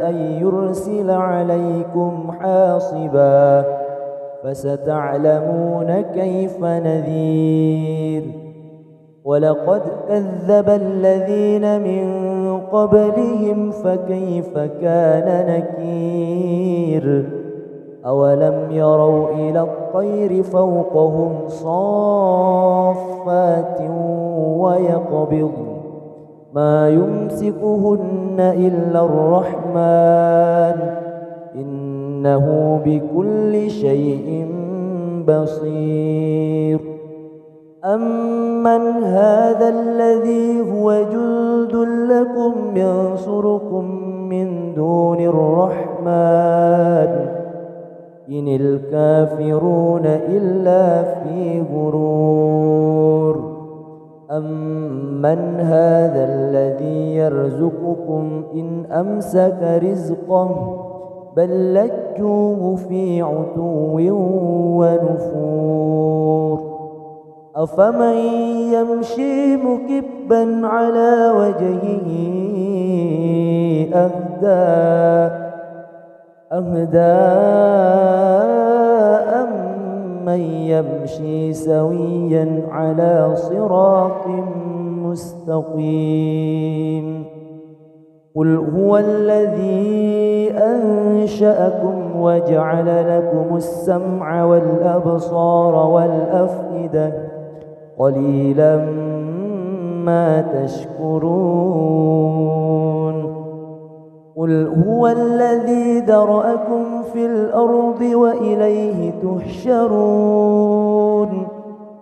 أن يرسل عليكم حاصبا فستعلمون كيف نذير ولقد كذب الذين من قبلهم فكيف كان نكير أولم يروا إلى الطير فوقهم صافات ويقبض ما يمسكهن إلا الرحمن إنه بكل شيء بصير أمن هذا الذي هو جند لكم ينصركم من دون الرحمن إن الكافرون إلا في غرور أمن هذا الذي يرزقكم إن أمسك رزقه بل لجوه في عتو ونفور أفمن يمشي مكبا على وجهه أهدى أمن يمشي سويا على صراط مستقيم قل هو الذي أنشأكم وجعل لكم السمع والأبصار والأفئدة قليلا ما تشكرون قل هو الذي ذرأكم في الأرض وإليه تحشرون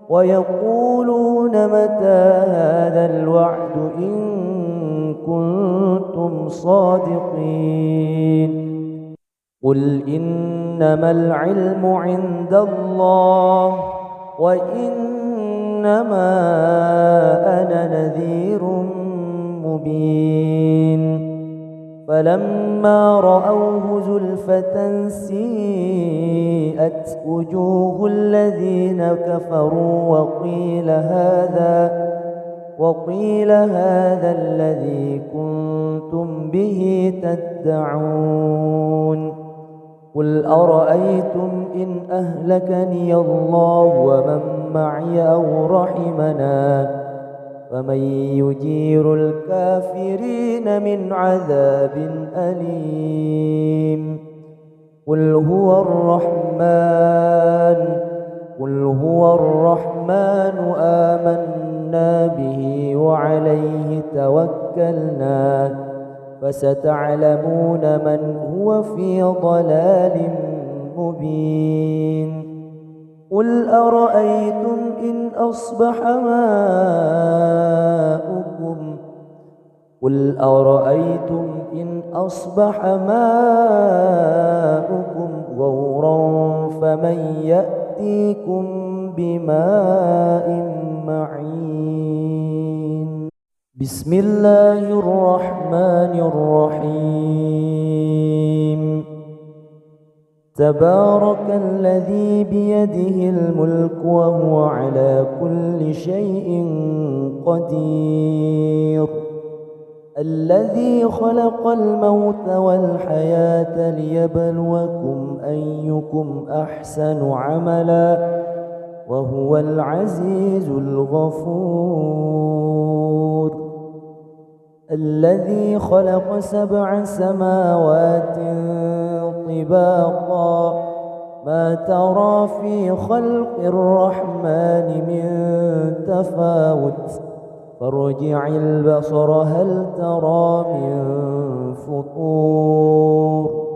ويقولون متى هذا الوعد إن كنتم صادقين قل إنما العلم عند الله وإنما أنا نذير مبين فلما رأوه زلفة سيئت وجوه الذين كفروا وقيل هذا الذي كنتم به تدعون قل أرأيتم إن أهلكني الله ومن معي أو رحمنا فمن يجير الكافرين من عذاب أليم قل هو الرحمن آمنا به وعليه توكلنا فستعلمون من هو في ضلال مبين قل أرأيتم إن أصبح ماؤكم غورا فمن يأتيكم بماء معين بسم الله الرحمن الرحيم تبارك الذي بيده الملك وهو على كل شيء قدير الذي خلق الموت والحياة ليبلوكم أيكم أحسن عملا وهو العزيز الغفور الذي خلق 7 سماوات طباقا ما ترى في خلق الرحمن من تفاوت فارجع البصر هل ترى من فطور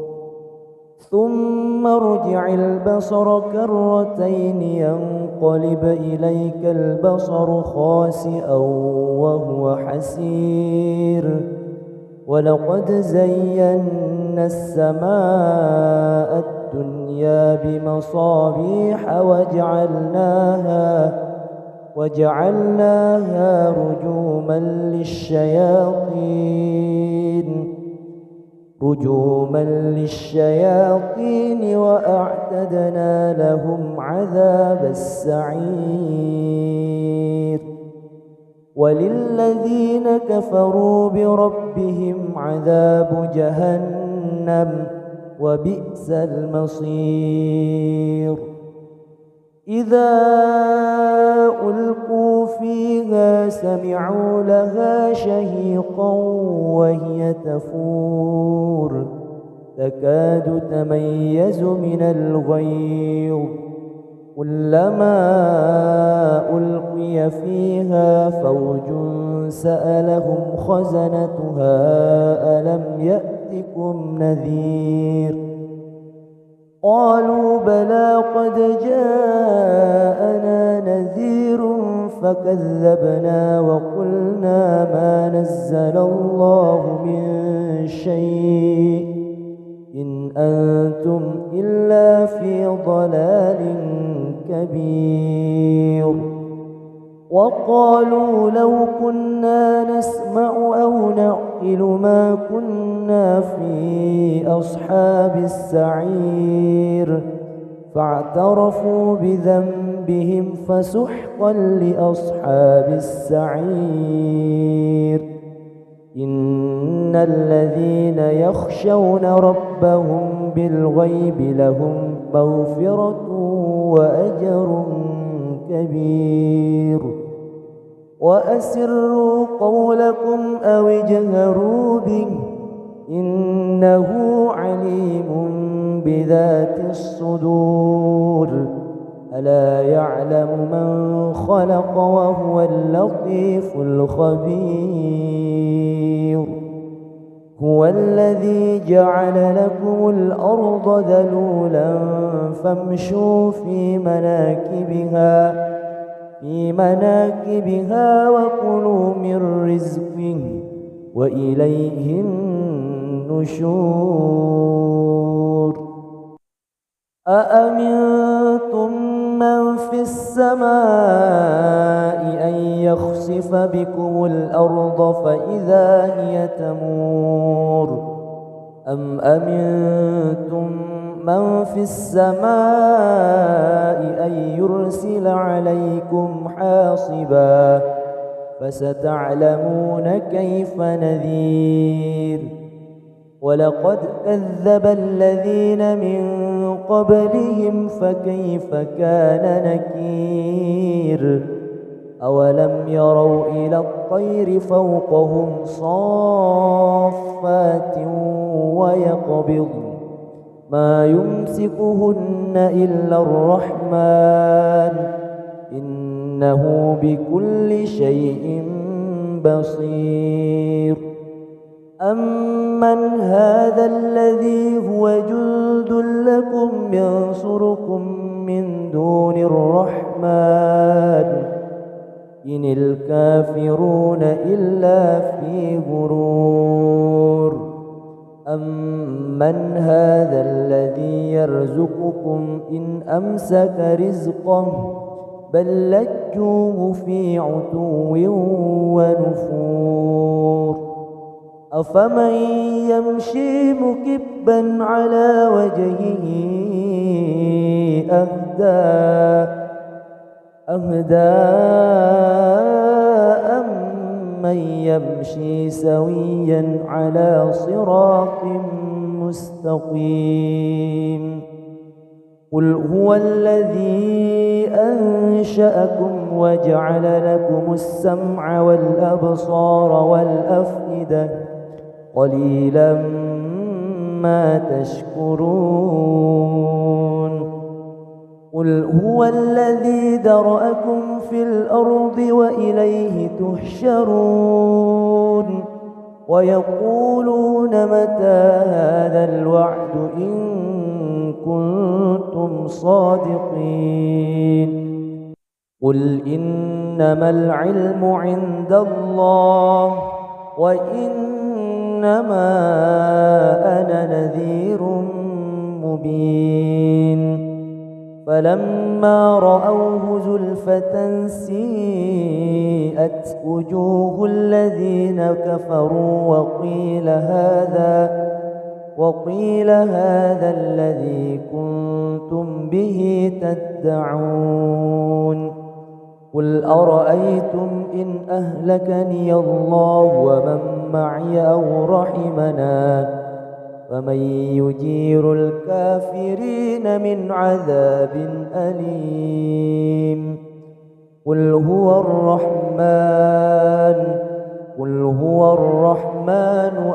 ثم ارجع البصر كرتين ينقلب إليك البصر خاسئا وهو حسير ولقد زينا السماء الدنيا بمصابيح وجعلناها رجوما للشياطين وأعتدنا لهم عذاب السعير وللذين كفروا بربهم عذاب جهنم وبئس المصير إذا ألقوا فيها سمعوا لها شهيقا وهي تفور تكاد تميز من الغيظ كلما ألقي فيها فوج سألهم خزنتها ألم يأتكم نذير قالوا بلى قد جاءنا نذير فكذبنا وقلنا ما نزل الله من شيء إن أنتم إلا في ضلال كبير وقالوا لو كنا نسمع أو نعقل ما كنا في أصحاب السعير فاعترفوا بذنبهم فسحقا لأصحاب السعير إن الذين يخشون ربهم بالغيب لهم مغفرة وأجر كبير وأسروا قولكم أو اجهروا به إنه عليم بذات الصدور ألا يعلم من خلق وهو اللطيف الخبير هو الذي جعل لكم الأرض ذلولا فامشوا في مناكبها وكلوا من رزقه وإليه النشور أأمنتم من في السماء أن يخسف بكم الأرض فإذا هي تمور أم أمنتم من في السماء أن يرسل عليكم حاصبا فستعلمون كيف نذير ولقد كذب الذين من قبلهم فكيف كان نكير أولم يروا إلى الطير فوقهم صافات ويقبض ما يمسكهن إلا الرحمن إنه بكل شيء بصير أمن هذا الذي هو جند لكم ينصركم من دون الرحمن إن الكافرون إلا في غرور أمن هذا الذي يرزقكم إن أمسك رزقه بل لجوه في عتو ونفور أفمن يمشي مكبا على وجهه أهدى أمن يمشي سويا على صراط مستقيم قل هو الذي أنشأكم وجعل لكم السمع والأبصار والأفئدة قليلا ما تشكرون قل هو الذي ذرأكم في الأرض وإليه تحشرون ويقولون متى هذا الوعد إن كنتم صادقين قل إنما العلم عند الله وإنما أنا نذير مبين فلما رأوه زلفة سيئت وجوه الذين كفروا وقيل هذا الذي كنتم به تدعون قل أرأيتم إن أهلكني الله ومن معي أو رحمنا فمن يجير الكافرين من عذاب أليم قل هو الرحمن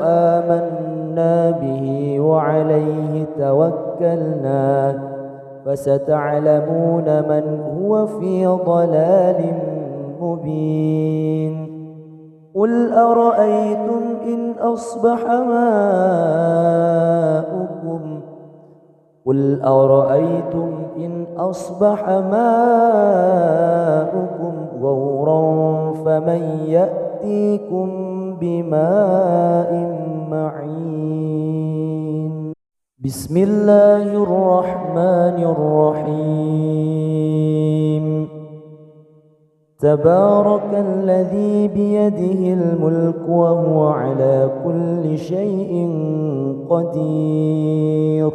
آمنا به وعليه توكلنا فستعلمون من هو في ضلال مبين قل أرأيتم إن أصبح ماؤكم غورا فمن يأتيكم بماء معين بسم الله الرحمن الرحيم تبارك الذي بيده الملك وهو على كل شيء قدير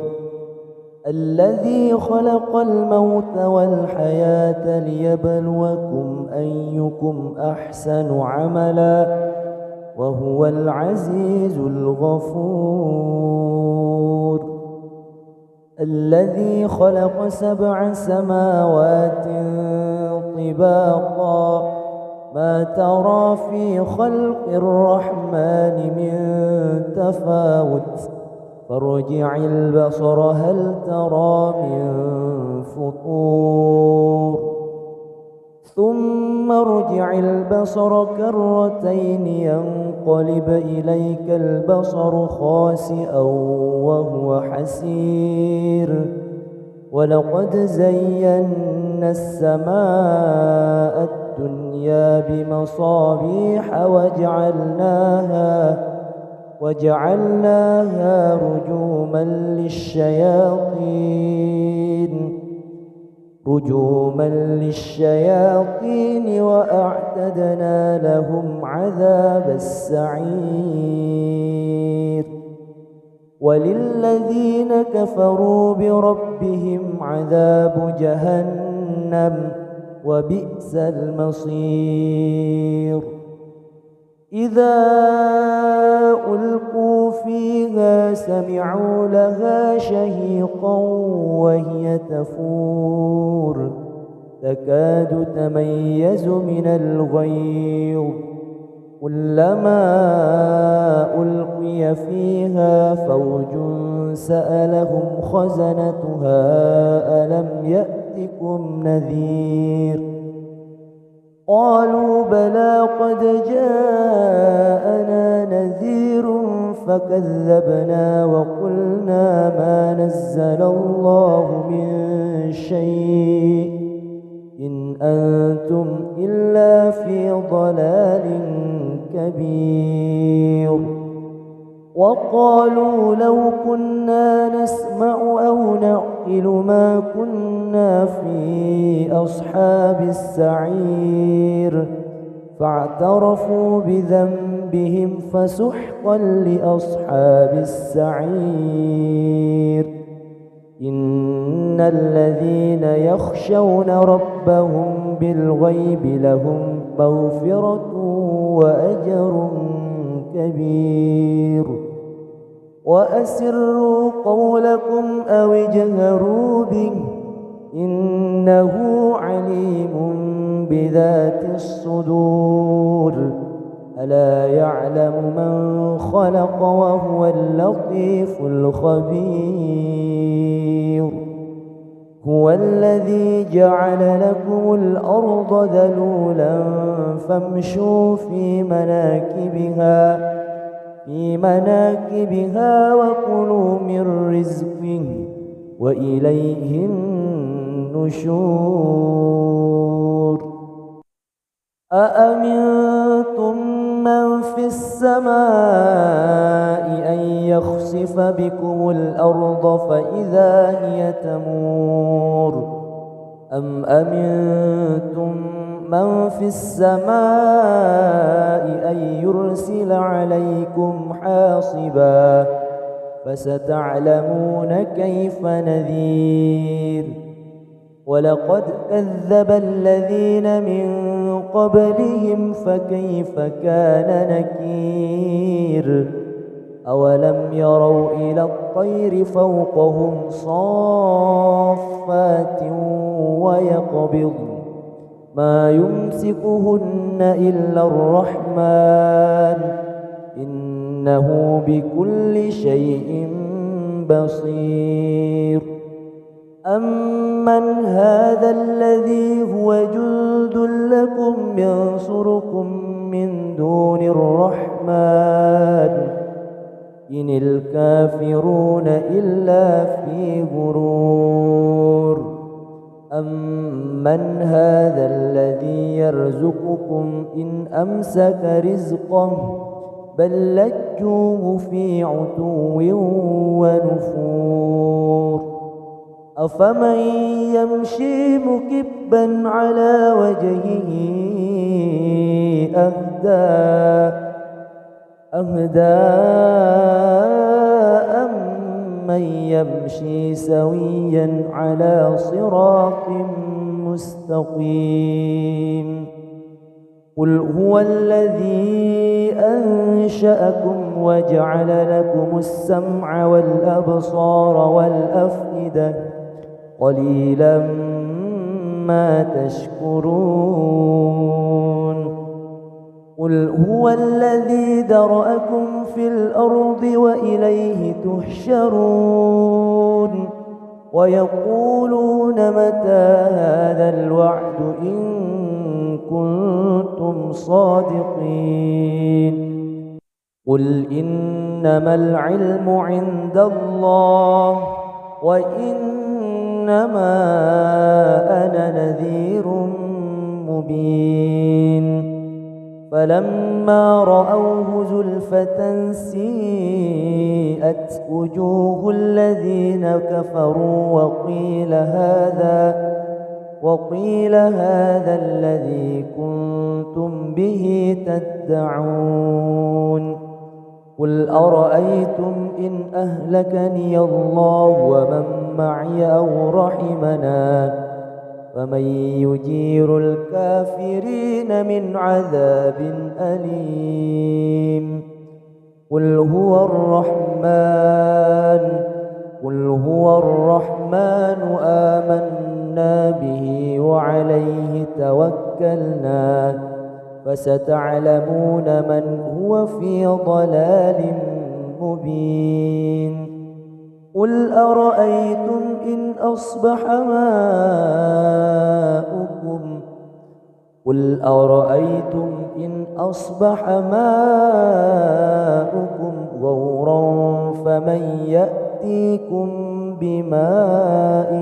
الذي خلق الموت والحياة ليبلوكم أيكم أحسن عملا وهو العزيز الغفور الذي خلق 7 سماوات طباقا ما ترى في خلق الرحمن من تفاوت فارجع البصر هل ترى من فطور ثم ارجع البصر كرتين ينقلب إليك البصر خاسئا وهو حسير ولقد زينا السماء الدنيا بمصابيح وجعلناها رجوما للشياطين وأعتدنا لهم عذاب السعير وللذين كفروا بربهم عذاب جهنم وبئس المصير إذا ألقوا فيها سمعوا لها شهيقا وهي تفور تكاد تميز من الغيظ كلما ألقي فيها فوج سألهم خزنتها ألم يأتكم نذير قالوا بلى قد جاءنا نذير فكذبنا وقلنا ما نزل الله من شيء إن أنتم إلا في ضلال كبير وقالوا لو كنا نسمع أو نعقل ما كنا في أصحاب السعير فاعترفوا بذنبهم فسحقا لأصحاب السعير إن الذين يخشون ربهم بالغيب لهم مغفرة وأجر كبير وأسروا قولكم أو اجهروا به إنه عليم بذات الصدور ألا يعلم من خلق وهو اللطيف الخبير هو الذي جعل لكم الأرض ذلولا فامشوا في مناكبها وكلوا من رزقه وإليه النشور أأمنتم من في السماء أن يخسف بكم الأرض فإذا هي تمور أم أمنتم من في السماء أن يرسل عليكم حاصبا فستعلمون كيف نذير ولقد كذب الذين من قبلهم فكيف كان نكير أولم يروا إلى الطير فوقهم صافات ويقبض ما يمسكهن إلا الرحمن إنه بكل شيء بصير أمن هذا الذي هو جند لكم ينصركم من دون الرحمن إن الكافرون إلا في غرور أمن هذا الذي يرزقكم إن أمسك رزقه بل لجوه في عتو ونفور أفمن يمشي مكبا على وجهه أهدى أمن يمشي سويا على صراط مستقيم قل هو الذي أنشأكم وجعل لكم السمع والأبصار والأفئدة قليلا ما تشكرون قل هو الذي ذرأكم في الأرض وإليه تحشرون ويقولون متى هذا الوعد إن كنتم صادقين قل إنما العلم عند الله وإنما أنا نذير مبين فلما رأوه زلفة سيئت وجوه الذين كفروا وقيل هذا الذي كنتم به تدعون قل أرأيتم إن أهلكني الله ومن معي أو رحمنا فمن يجير الكافرين من عذاب أليم قل هو الرحمن آمنا به وعليه توكلنا فستعلمون من هو في ضلال مبين قل أرأيتم إن أصبح ماؤكم غورا فمن يأتيكم بماء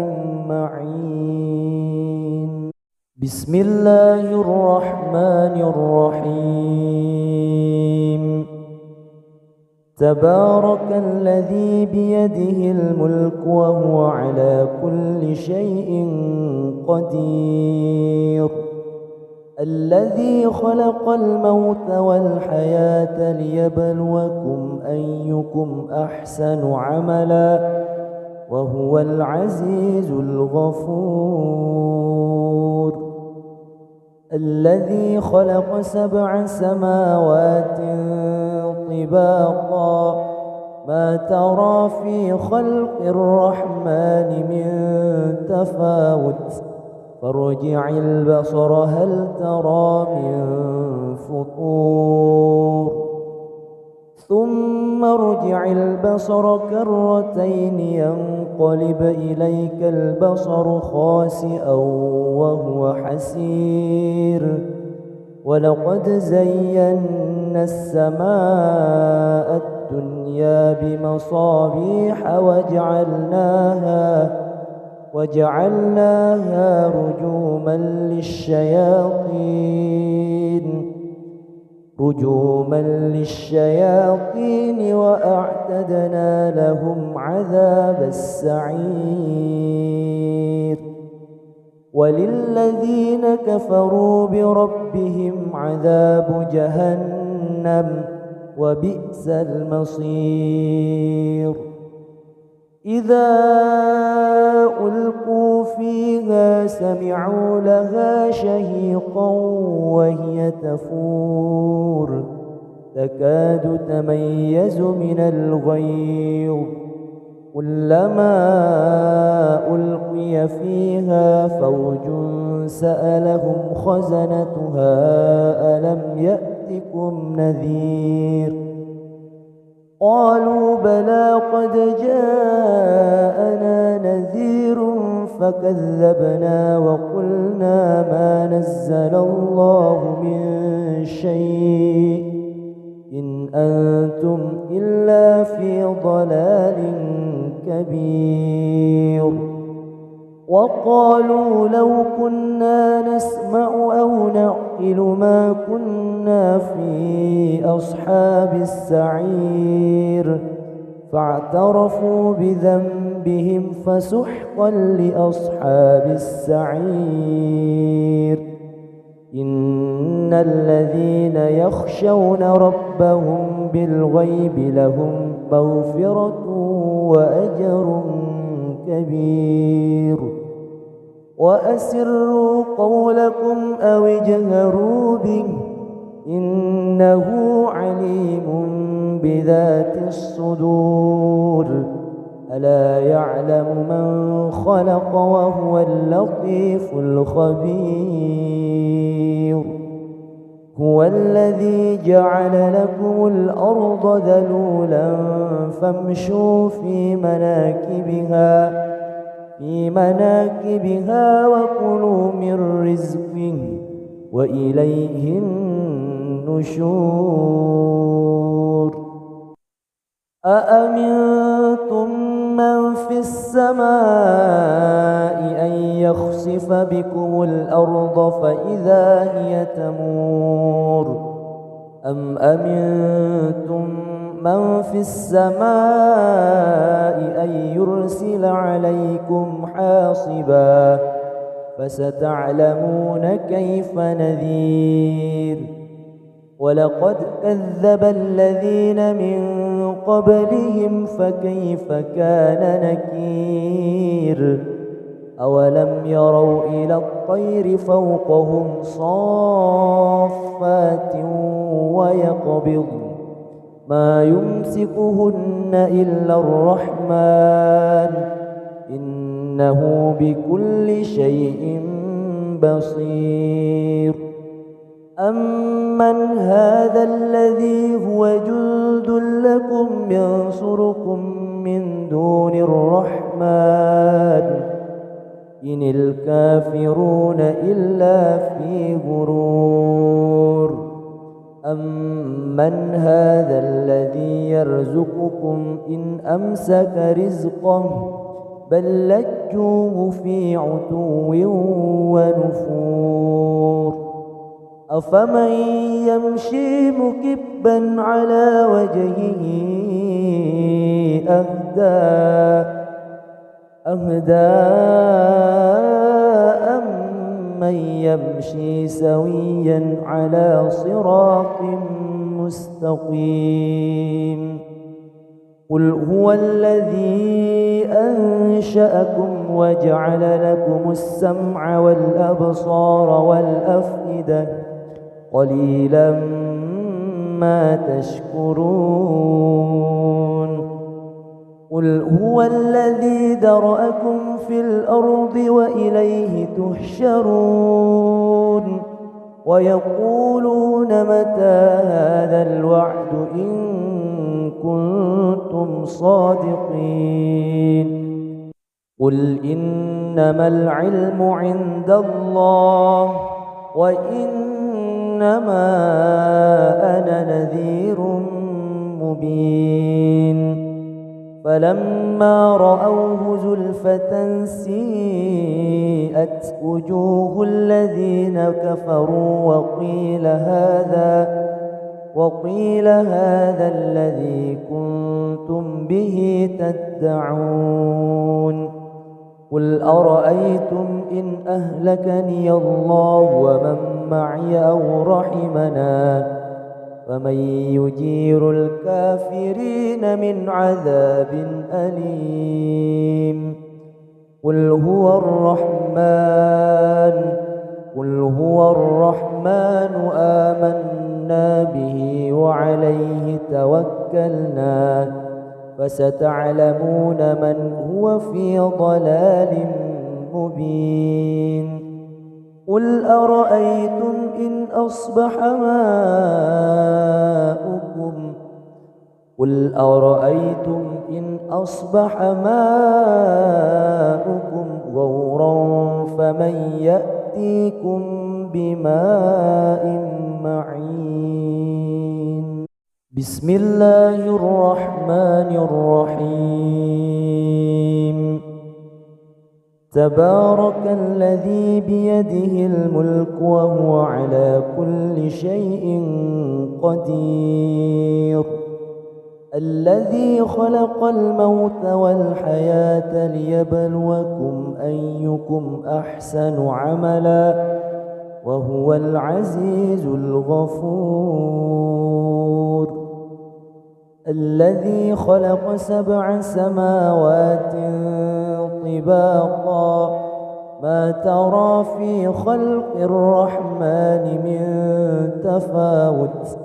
معين بسم الله الرحمن الرحيم تبارك الذي بيده الملك وهو على كل شيء قدير الذي خلق الموت والحياة ليبلوكم أيكم أحسن عملا وهو العزيز الغفور الذي خلق 7 سماوات طباقا ما ترى في خلق الرحمن من تفاوت فارجع البصر هل ترى من فطور ثم ارجع البصر كرتين ينقلب إليك البصر خاسئا وهو حسير ولقد زينا السماء الدنيا بمصابيح وجعلناها رجوما للشياطين وأعتدنا لهم عذاب السعير وللذين كفروا بربهم عذاب جهنم وبئس المصير إذا ألقوا فيها سمعوا لها شهيقا وهي تفور تكاد تميز من الغيظ كلما ألقي فيها فوج سألهم خزنتها ألم يأتكم نذير قالوا بلى قد جاءنا نذير فكذبنا وقلنا ما نزل الله من شيء إن أنتم إلا في ضلال كبير وقالوا لو كنا نسمع أو نعقل ما كنا في أصحاب السعير فاعترفوا بذنبهم فسحقا لأصحاب السعير إن الذين يخشون ربهم بالغيب لهم مغفرة وأجر كبير وأسروا قولكم أو اجهروا به إنه عليم بذات الصدور ألا يعلم من خلق وهو اللطيف الخبير هو الذي جعل لكم الأرض ذلولا فامشوا في مناكبها في مناكبها وكلوا من رزقه وإليه النشور أأمنتم من في السماء أن يخسف بكم الأرض فإذا هي تمور أم أمنتم من في السماء أن يرسل عليكم حاصبا فستعلمون كيف نذير ولقد كذب الذين من قبلهم فكيف كان نكير أولم يروا إلى الطير فوقهم صافات ويقبض ما يمسكهن إلا الرحمن إنه بكل شيء بصير أمن هذا الذي هو جند لكم ينصركم من دون الرحمن إن الكافرون إلا في غرور أمن هذا الذي يرزقكم إن أمسك رزقه بل لجوه في عتو ونفور أفمن يمشي مكبا على وجهه أهدى أمن يمشي سويا على صراط مستقيم قل هو الذي أنشأكم وجعل لكم السمع والأبصار والأفئدة قليلا ما تشكرون قل هو الذي ذرأكم في الأرض وإليه تحشرون ويقولون متى هذا الوعد إن كنتم صادقين قل إنما العلم عند الله وإنما أنا نذير مبين فلما رأوه زلفة سيئت وجوه الذين كفروا وقيل هذا الذي كنتم به تدعون قل أرأيتم إن أهلكني الله ومن معي أو رحمنا فمن يجير الكافرين من عذاب أليم قل هو الرحمن آمنا به وعليه توكلنا فستعلمون من هو في ضلال مبين قل أرأيتم إن أصبح ماؤكم غورا فمن يأتيكم بماء معين بسم الله الرحمن الرحيم تبارك الذي بيده الملك وهو على كل شيء قدير الذي خلق الموت والحياة ليبلوكم أيكم أحسن عملا وهو العزيز الغفور الذي خلق 7 سماوات طباقا ما ترى في خلق الرحمن من تفاوت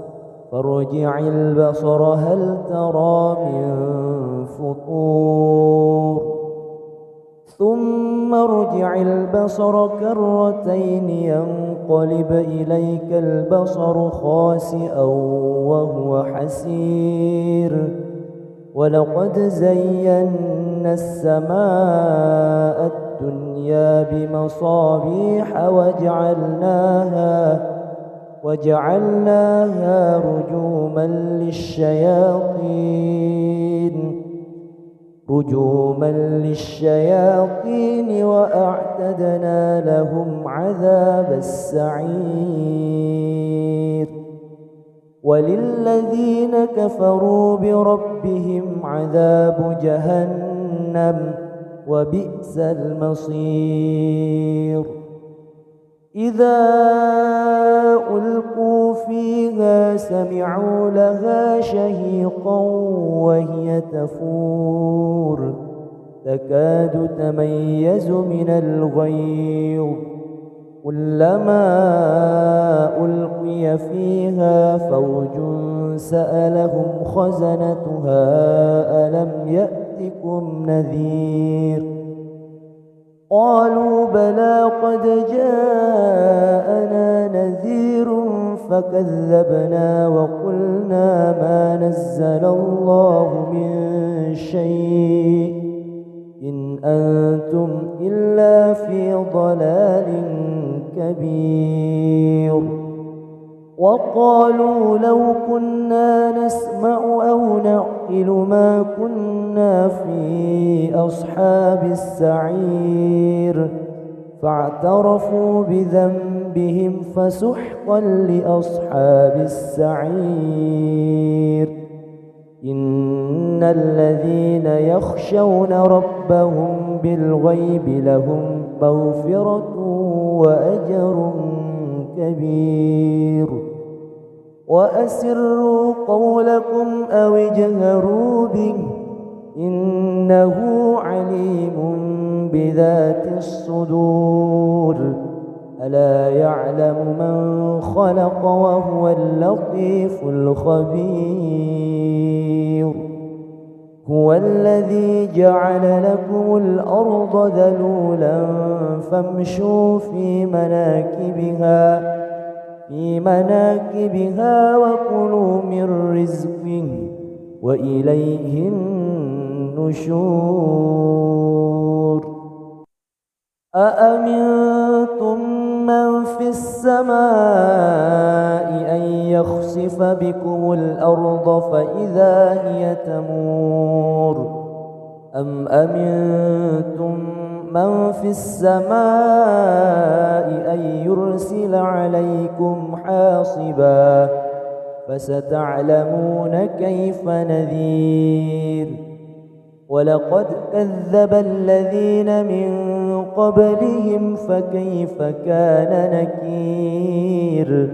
فارجع البصر هل ترى من فطور ثم ارجع البصر كرتين ينقلب إليك البصر خاسئا وهو حسير ولقد زينا السماء الدنيا بمصابيح وجعلناها رجوما للشياطين وأعتدنا لهم عذاب السعير وللذين كفروا بربهم عذاب جهنم وبئس المصير إذا ألقوا فيها سمعوا لها شهيقا وهي تفور تكاد تميز من الغيظ كلما ألقي فيها فوج سألهم خزنتها ألم يأتكم نذير قالوا بلى قد جاءنا نذير فكذبنا وقلنا ما نزل الله من شيء إن أنتم إلا في ضلال كبير وقالوا لو كنا نسمع أو نعقل ما كنا في أصحاب السعير فاعترفوا بذنبهم فسحقا لأصحاب السعير إن الذين يخشون ربهم بالغيب لهم مغفرة وأجر كبير وأسروا قولكم أو اجهروا به إنه عليم بذات الصدور ألا يعلم من خلق وهو اللطيف الخبير هو الذي جعل لكم الأرض ذلولا فامشوا في مناكبها وكلوا من رزقه وإليه النشور أأمنتم من في السماء أن يخسف بكم الأرض فإذا هي تمور أم أمنتم من في السماء أن يرسل عليكم حاصبا فستعلمون كيف نذير ولقد كذب الذين من قبلهم فكيف كان نكير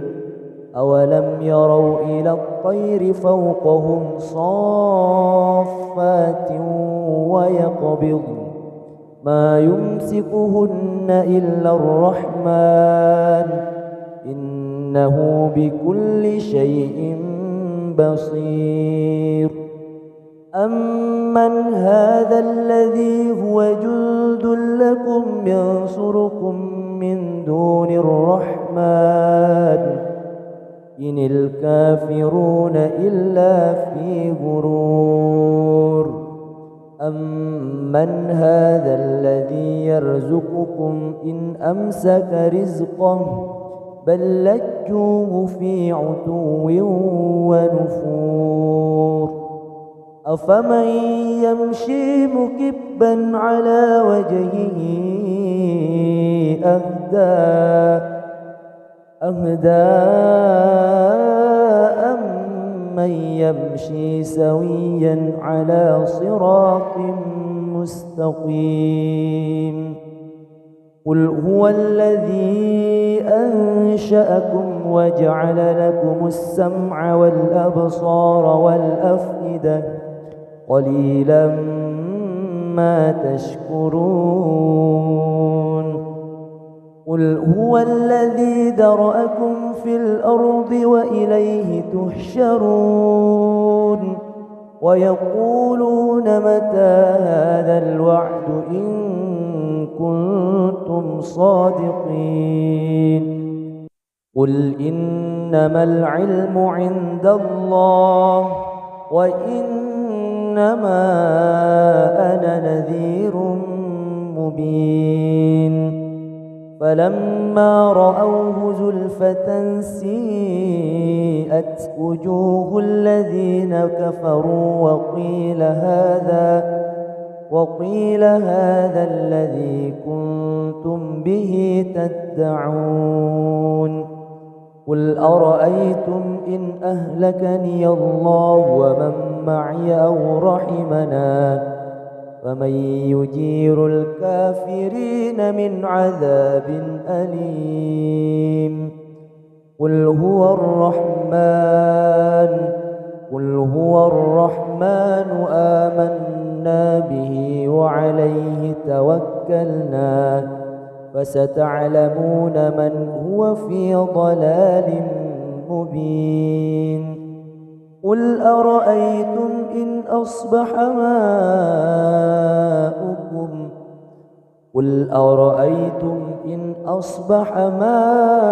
أولم يروا إلى الطير فوقهم صافات ويقبض ما يمسكهن إلا الرحمن إنه بكل شيء بصير أمن هذا الذي هو جند لكم ينصركم من دون الرحمن إن الكافرون إلا في غرور أمن هذا الذي يرزقكم إن أمسك رزقه بل لجوه في عتو ونفور أفمن يمشي مكبا على وجهه أهدى أمن يمشي سويا على صراط مستقيم قل هو الذي أنشأكم وجعل لكم السمع والأبصار والأفئدة قليلا ما تشكرون قل هو الذي ذرأكم في الأرض وإليه تحشرون ويقولون متى هذا الوعد إن كنتم صادقين قل إنما العلم عند الله وإنما إنما أنا نذير مبين فلما رأوه زلفة سيئت وجوه الذين كفروا وقيل هذا الذي كنتم به تدعون قل أرأيتم إن أهلكني الله ومن معي أو رحمنا فمن يجير الكافرين من عذاب أليم قل هو الرحمن آمنا به وعليه توكلنا فستعلمون من هو في ضلال مبين قل أرأيتم إن أصبح ماؤكم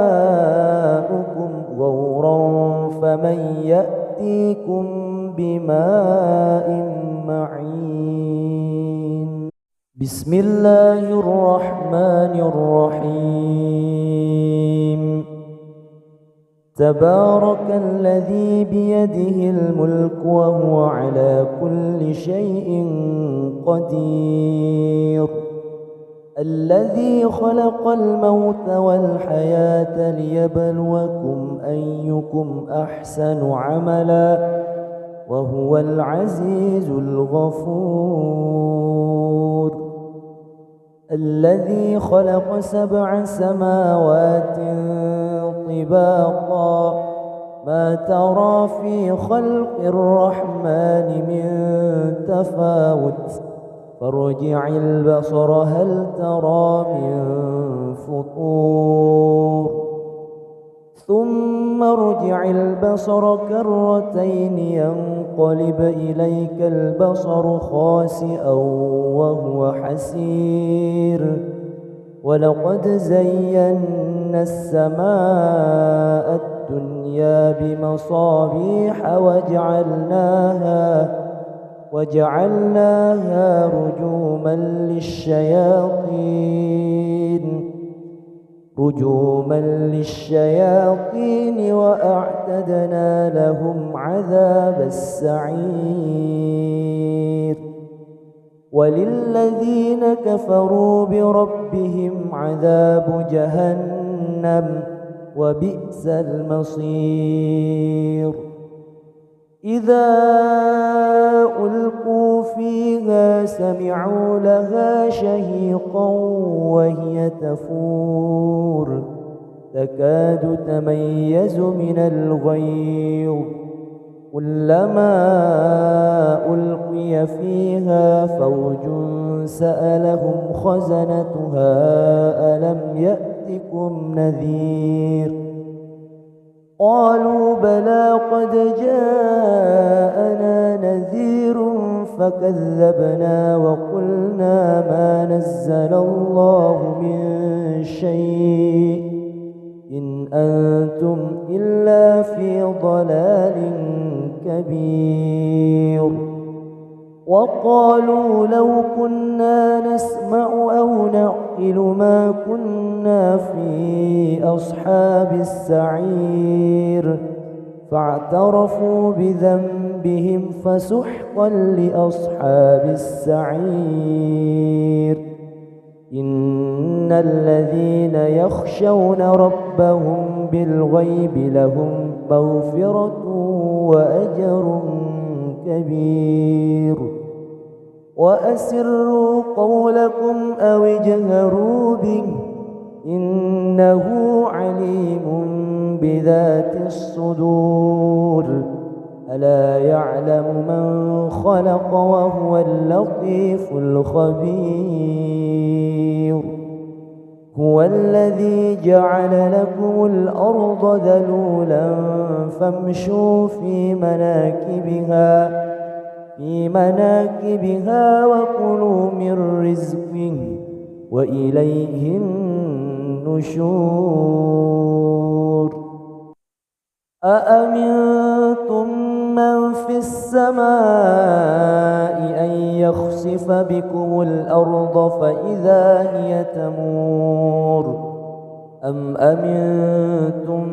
غورا فمن يأتيكم بماء معين بسم الله الرحمن الرحيم تبارك الذي بيده الملك وهو على كل شيء قدير الذي خلق الموت والحياة ليبلوكم أيكم أحسن عملا وهو العزيز الغفور الذي خلق 7 سماوات طباقا ما ترى في خلق الرحمن من تفاوت فارجع البصر هل ترى من فطور ثم ارجع البصر كرتين ينقلب إليك البصر خاسئا وهو حسير ولقد زينا السماء الدنيا بمصابيح وجعلناها رجوما للشياطين وأعتدنا لهم عذاب السعير وللذين كفروا بربهم عذاب جهنم وبئس المصير إذا ألقوا فيها سمعوا لها شهيقا وهي تفور تكاد تميز من الغيظ كلما ألقي فيها فوج سألهم خزنتها ألم يأتكم نذير قالوا بلى قد جاءنا نذير فكذبنا وقلنا ما نزل الله من شيء إن أنتم إلا في ضلال كبير وقالوا لو كنا نسمع أو نعقل ما كنا في أصحاب السعير فاعترفوا بذنبهم فسحقا لأصحاب السعير إن الذين يخشون ربهم بالغيب لهم مغفرة وأجر كبير وأسروا قولكم أو اجهروا به إنه عليم بذات الصدور ألا يعلم من خلق وهو اللطيف الخبير هو الذي جعل لكم الأرض ذلولا فامشوا في مناكبها وكلوا من رزقه وإليه النشور أأمنتم من في السماء أن يخسف بكم الأرض فإذا هي تمور أم أمنتم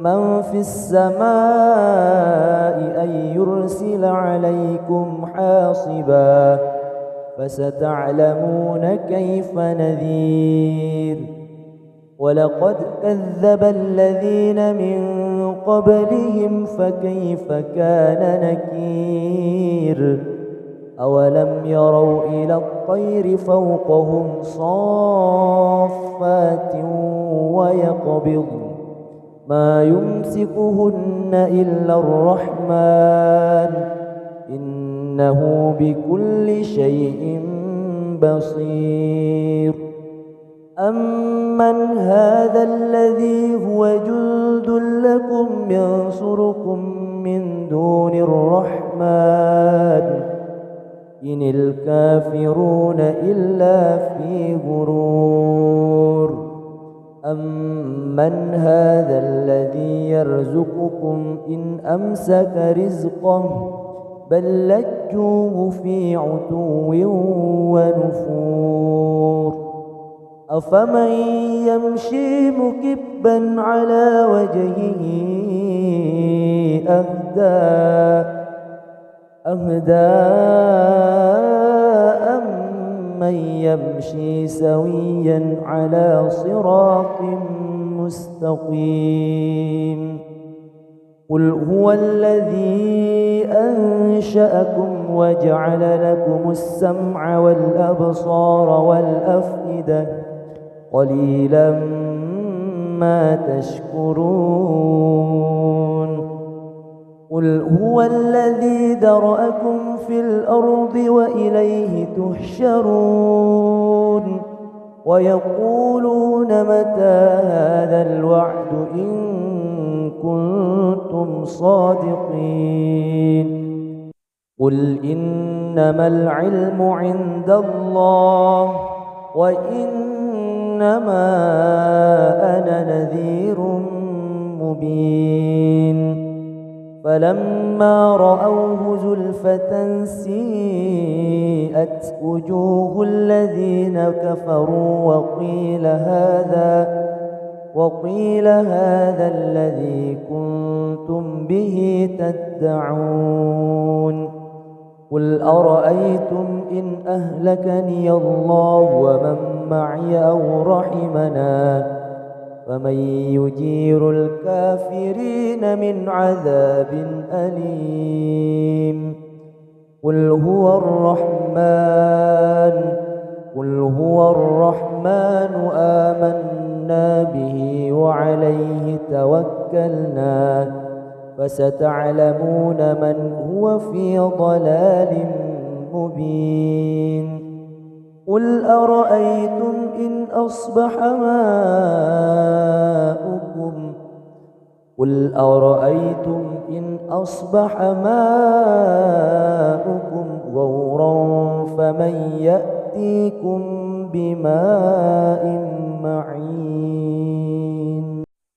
من في السماء أن يرسل عليكم حاصبا فستعلمون كيف نذير ولقد كذب الذين من قبلهم فكيف كان نكير أولم يروا إلى الطير فوقهم صافات ويقبض ما يمسكهن إلا الرحمن إنه بكل شيء بصير أمن هذا الذي هو جند لكم ينصركم من دون الرحمن إن الكافرون إلا في غرور أمن هذا الذي يرزقكم إن أمسك رزقه بل لجوه في عتو ونفور أفمن يمشي مكبا على وجهه أهدى أمن يمشي سويا على صراط مستقيم قل هو الذي أنشأكم وجعل لكم السمع والأبصار والأفئدة قليلا ما تشكرون قل هو الذي ذرأكم في الأرض وإليه تحشرون ويقولون متى هذا الوعد إن كنتم صادقين قل إنما العلم عند الله وإنما أنا نذير مبين فلما رأوه زلفة سيئت وجوه الذين كفروا وقيل هذا الذي كنتم به تدعون قل أرأيتم إن أهلكني الله ومن معي أو رحمنا فمن يجير الكافرين من عذاب أليم قل هو الرحمن آمنا به وعليه توكلنا فستعلمون من هو في ضلال مبين قل أرأيتم إن أصبح ماؤكم غورا فمن يأتيكم بماء معين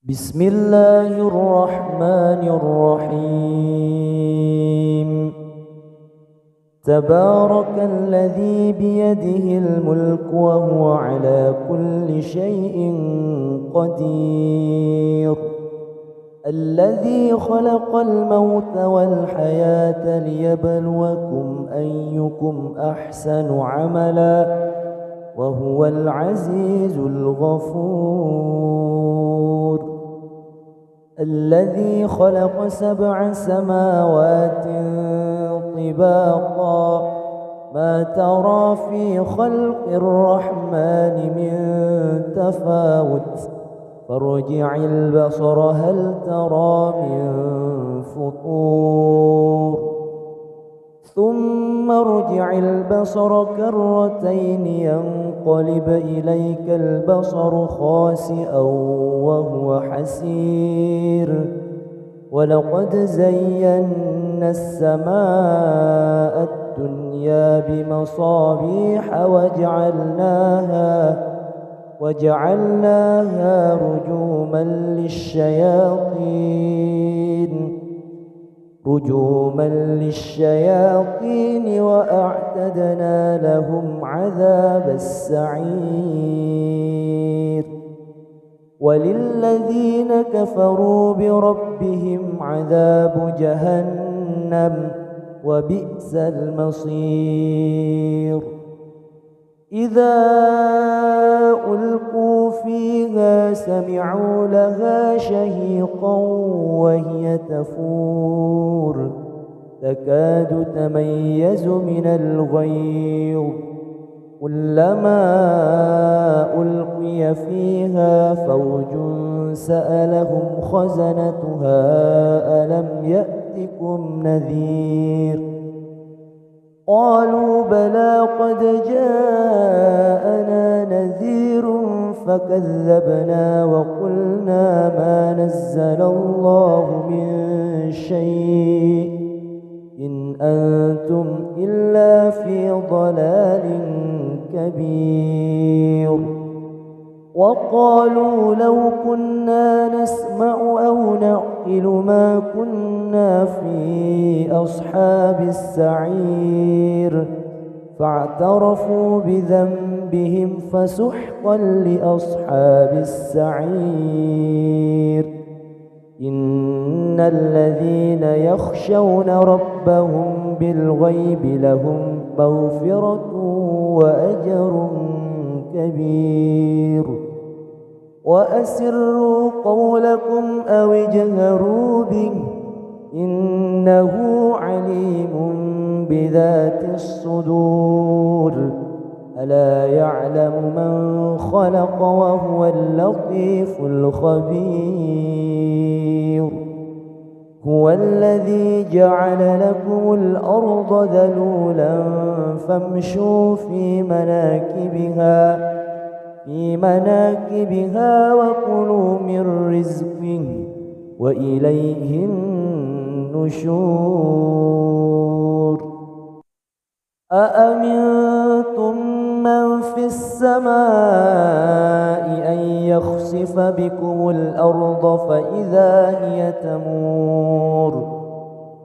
بسم الله الرحمن الرحيم تبارك الذي بيده الملك وهو على كل شيء قدير الذي خلق الموت والحياة ليبلوكم أيكم أحسن عملا وهو العزيز الغفور الذي خلق 7 سماوات طباقا ما ترى في خلق الرحمن من تفاوت فارجع البصر هل ترى من فطور ثم ارجع البصر كرتين ينقلب إليك البصر خاسئا وهو حسير ولقد زينا السماء الدنيا بمصابيح وجعلناها رجوما للشياطين رجوما للشياطين وأعتدنا لهم عذاب السعير وللذين كفروا بربهم عذاب جهنم وبئس المصير إذا ألقوا فيها سمعوا لها شهيقا وهي تفور تكاد تميز من الغيظ كلما ألقي فيها فوج سألهم خزنتها ألم يأتكم نذير قالوا بلى قد جاءنا نذير فكذبنا وقلنا ما نزل الله من شيء إن أنتم إلا في ضلال كبير وقالوا لو كنا نسمع أو نعقل ما كنا في أصحاب السعير فاعترفوا بذنبهم فسحقا لأصحاب السعير إن الذين يخشون ربهم بالغيب لهم مغفرة وأجر كبير وأسروا قولكم أو اجهروا به إنه عليم بذات الصدور ألا يعلم من خلق وهو اللطيف الخبير هو الذي جعل لكم الأرض ذلولا فامشوا في مناكبها وكلوا من رزقه وإليه النشور أأمنتم من في السماء أن يخسف بكم الأرض فإذا هي تمور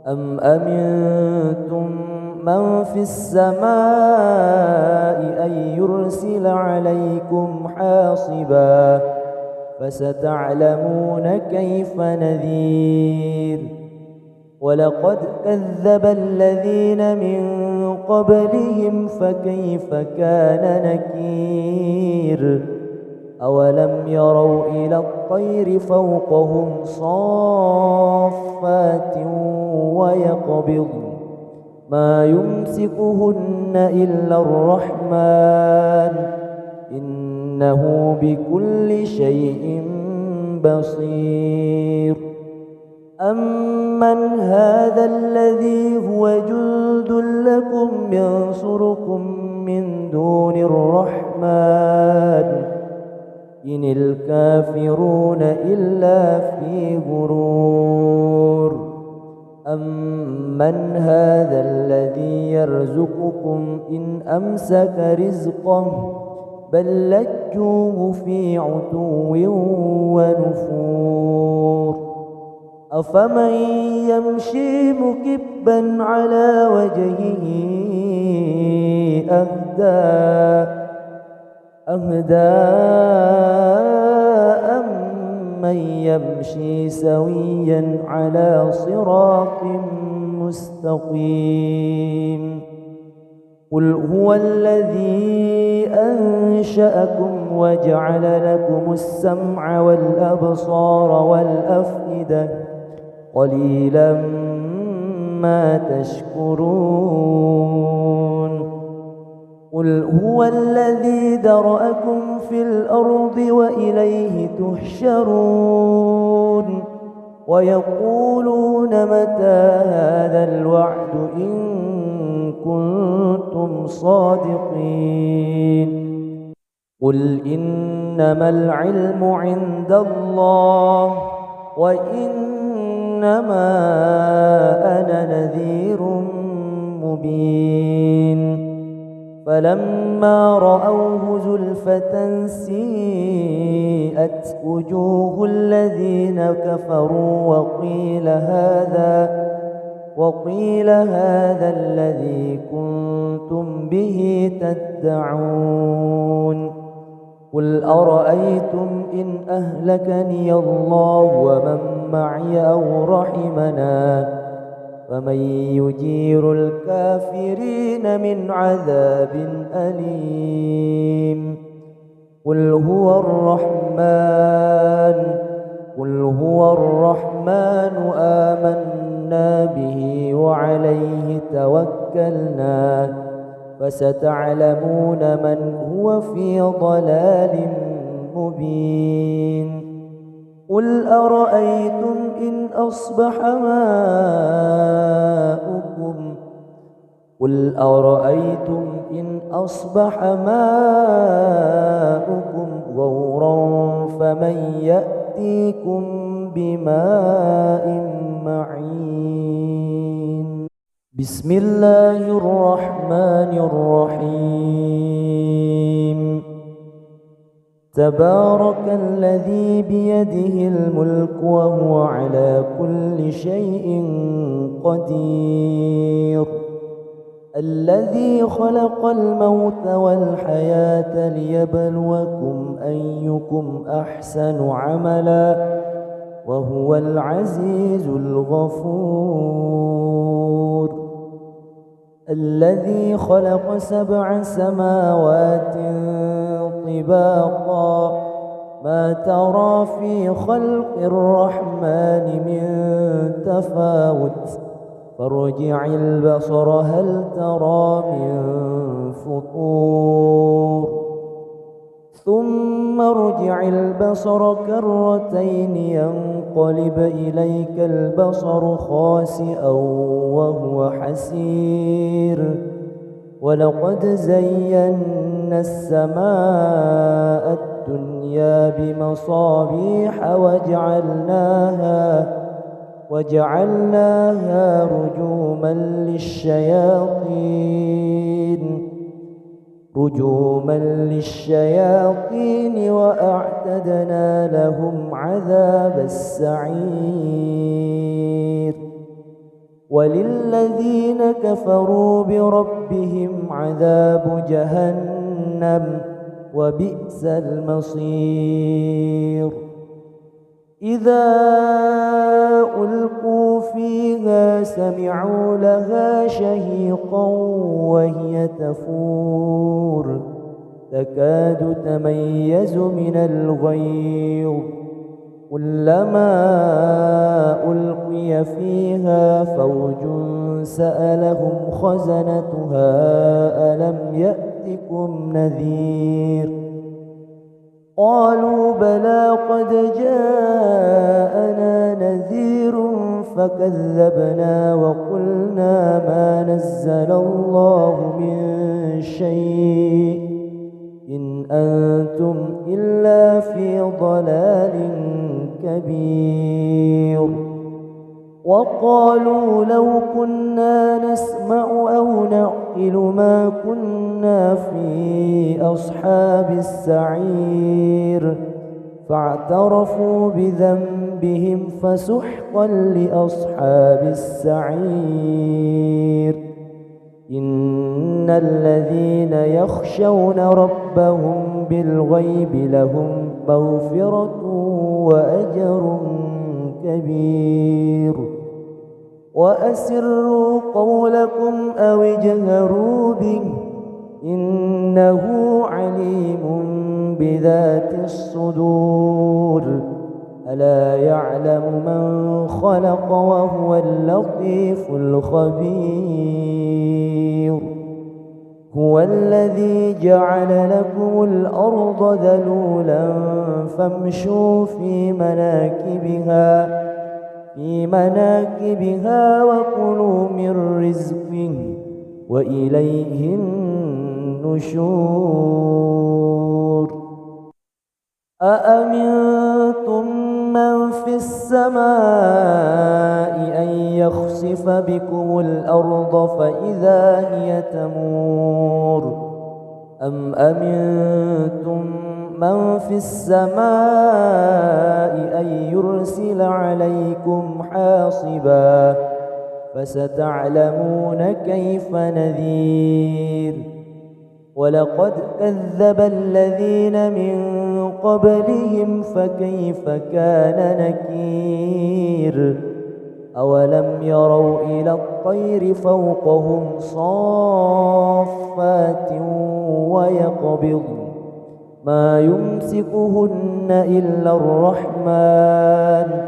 أم أمنتم من في السماء أن يرسل عليكم حاصبا فستعلمون كيف نذير ولقد كذب الذين من قبلهم فكيف كان نكير أولم يروا إلى الطير فوقهم صافات ويقبض ما يمسكهن إلا الرحمن إنه بكل شيء بصير أمن هذا الذي هو جند لكم ينصركم من دون الرحمن إن الكافرون إلا في غرور أمن هذا الذي يرزقكم إن أمسك رزقه بل لجوه في عتو ونفور أفمن يمشي مكبا على وجهه أهدى أمن يمشي سويا على صراط مستقيم قل هو الذي أنشأكم وجعل لكم السمع والأبصار والأفئدة قليلا ما تشكرون قل هو الذي ذرأكم في الأرض وإليه تحشرون ويقولون متى هذا الوعد إن كنتم صادقين قل إنما العلم عند الله وإنما أنا نذير مبين فلما رأوه زلفة سيئت وجوه الذين كفروا وقيل هذا الذي كنتم به تدعون قل أرأيتم إن أهلكني الله ومن معي أو رحمنا فمن يجير الكافرين من عذاب أليم قل هو الرحمن آمنا به وعليه توكلنا فستعلمون من هو في ضلال مبين قل أرأيتم إن أصبح ماؤكم غورا فمن يأتيكم بماء معين بسم الله الرحمن الرحيم تبارك الذي بيده الملك وهو على كل شيء قدير الذي خلق الموت والحياة ليبلوكم أيكم أحسن عملا وهو العزيز الغفور الذي خلق 7 سماوات طباقا ما ترى في خلق الرحمن من تفاوت فارجع البصر هل ترى من فطور ثم ارجع البصر كرتين ينقلب إليك البصر خاسئا وهو حسير ولقد زينا السماء الدنيا بمصابيح وجعلناها رجوما للشياطين وأعتدنا لهم عذاب السعير وللذين كفروا بربهم عذاب جهنم وبئس المصير إذا ألقوا فيها سمعوا لها شهيقا وهي تفور تكاد تميز من الغيظ كلما ألقي فيها فوج سألهم خزنتها ألم يأتكم نذير قالوا بلى قد جاءنا نذير فكذبنا وقلنا ما نزل الله من شيء إن أنتم إلا في ضلال كبير وقالوا لو كنا نسمع أو نعقل ما كنا في أصحاب السعير فاعترفوا بذنبهم فسحقا لأصحاب السعير إن الذين يخشون ربهم بالغيب لهم مغفرة وأجر كبير وأسروا قولكم أو اجهروا به إنه عليم بذات الصدور ألا يعلم من خلق وهو اللطيف الخبير هو الذي جعل لكم الأرض ذلولا فامشوا في مناكبها وكلوا من رزقه وإليه النشور أأمنتم من في السماء أن يخسف بكم الأرض فإذا هي تمور أم أمنتم من في السماء أن يرسل عليكم حاصبا فستعلمون كيف نذير. ولقد كذب الذين من قبلهم فكيف كان نكير. أولم يروا إلى الطير فوقهم صافات ويقبض ما يمسكهن إلا الرحمن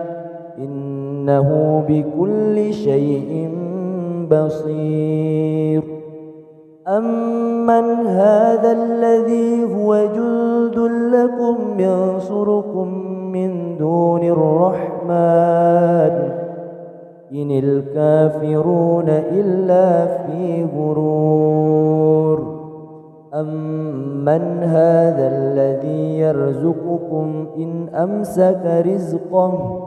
إنه بكل شيء بصير. أمن هذا الذي هو جند لكم ينصركم من دون الرحمن إن الكافرون إلا في غرور. أمن هذا الذي يرزقكم إن أمسك رزقه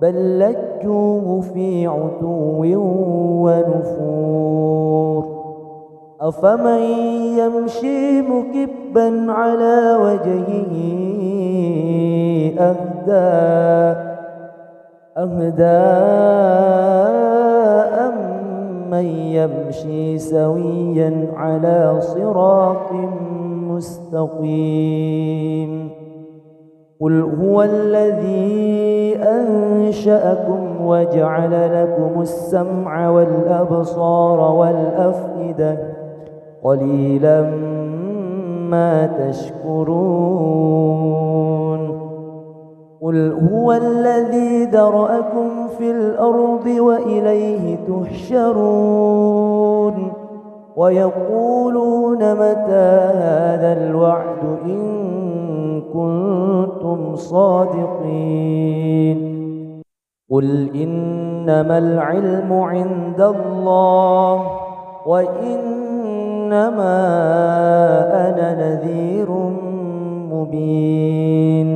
بل لجوه في عتو ونفور. أفمن يمشي مكبا على وجهه أهدى أمن يمشي سويا على صراط مستقيم. قل هو الذي أنشأكم وجعل لكم السمع والأبصار والأفئدة قليلا ما تشكرون. قل هو الذي ذرأكم في الأرض وإليه تحشرون. ويقولون متى هذا الوعد إن كنتم صادقين. قل إنما العلم عند الله وإنما أنا نذير مبين.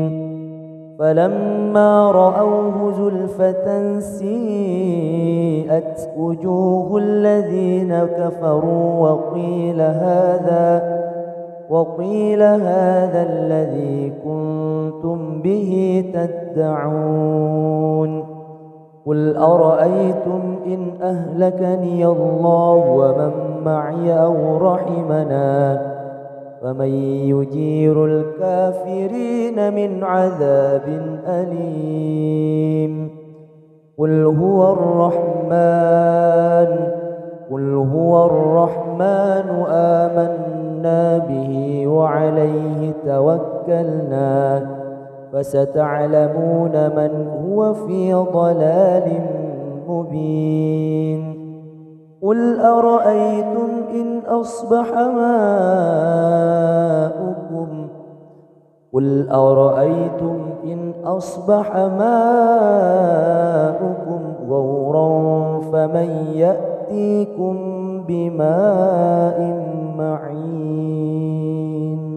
فلما رأوه زلفة سيئت وجوه الذين كفروا وقيل هذا الذي كنتم به تدعون. قل أرأيتم إن أهلكني الله ومن معي أو رحمنا فمن يجير الكافرين من عذاب أليم. قل هو الرحمن آمنا به وعليه توكلنا فستعلمون من هو في ضلال مبين. قل أرأيتم إن أصبح ماؤكم غورا فمن يأتيكم بماء معين.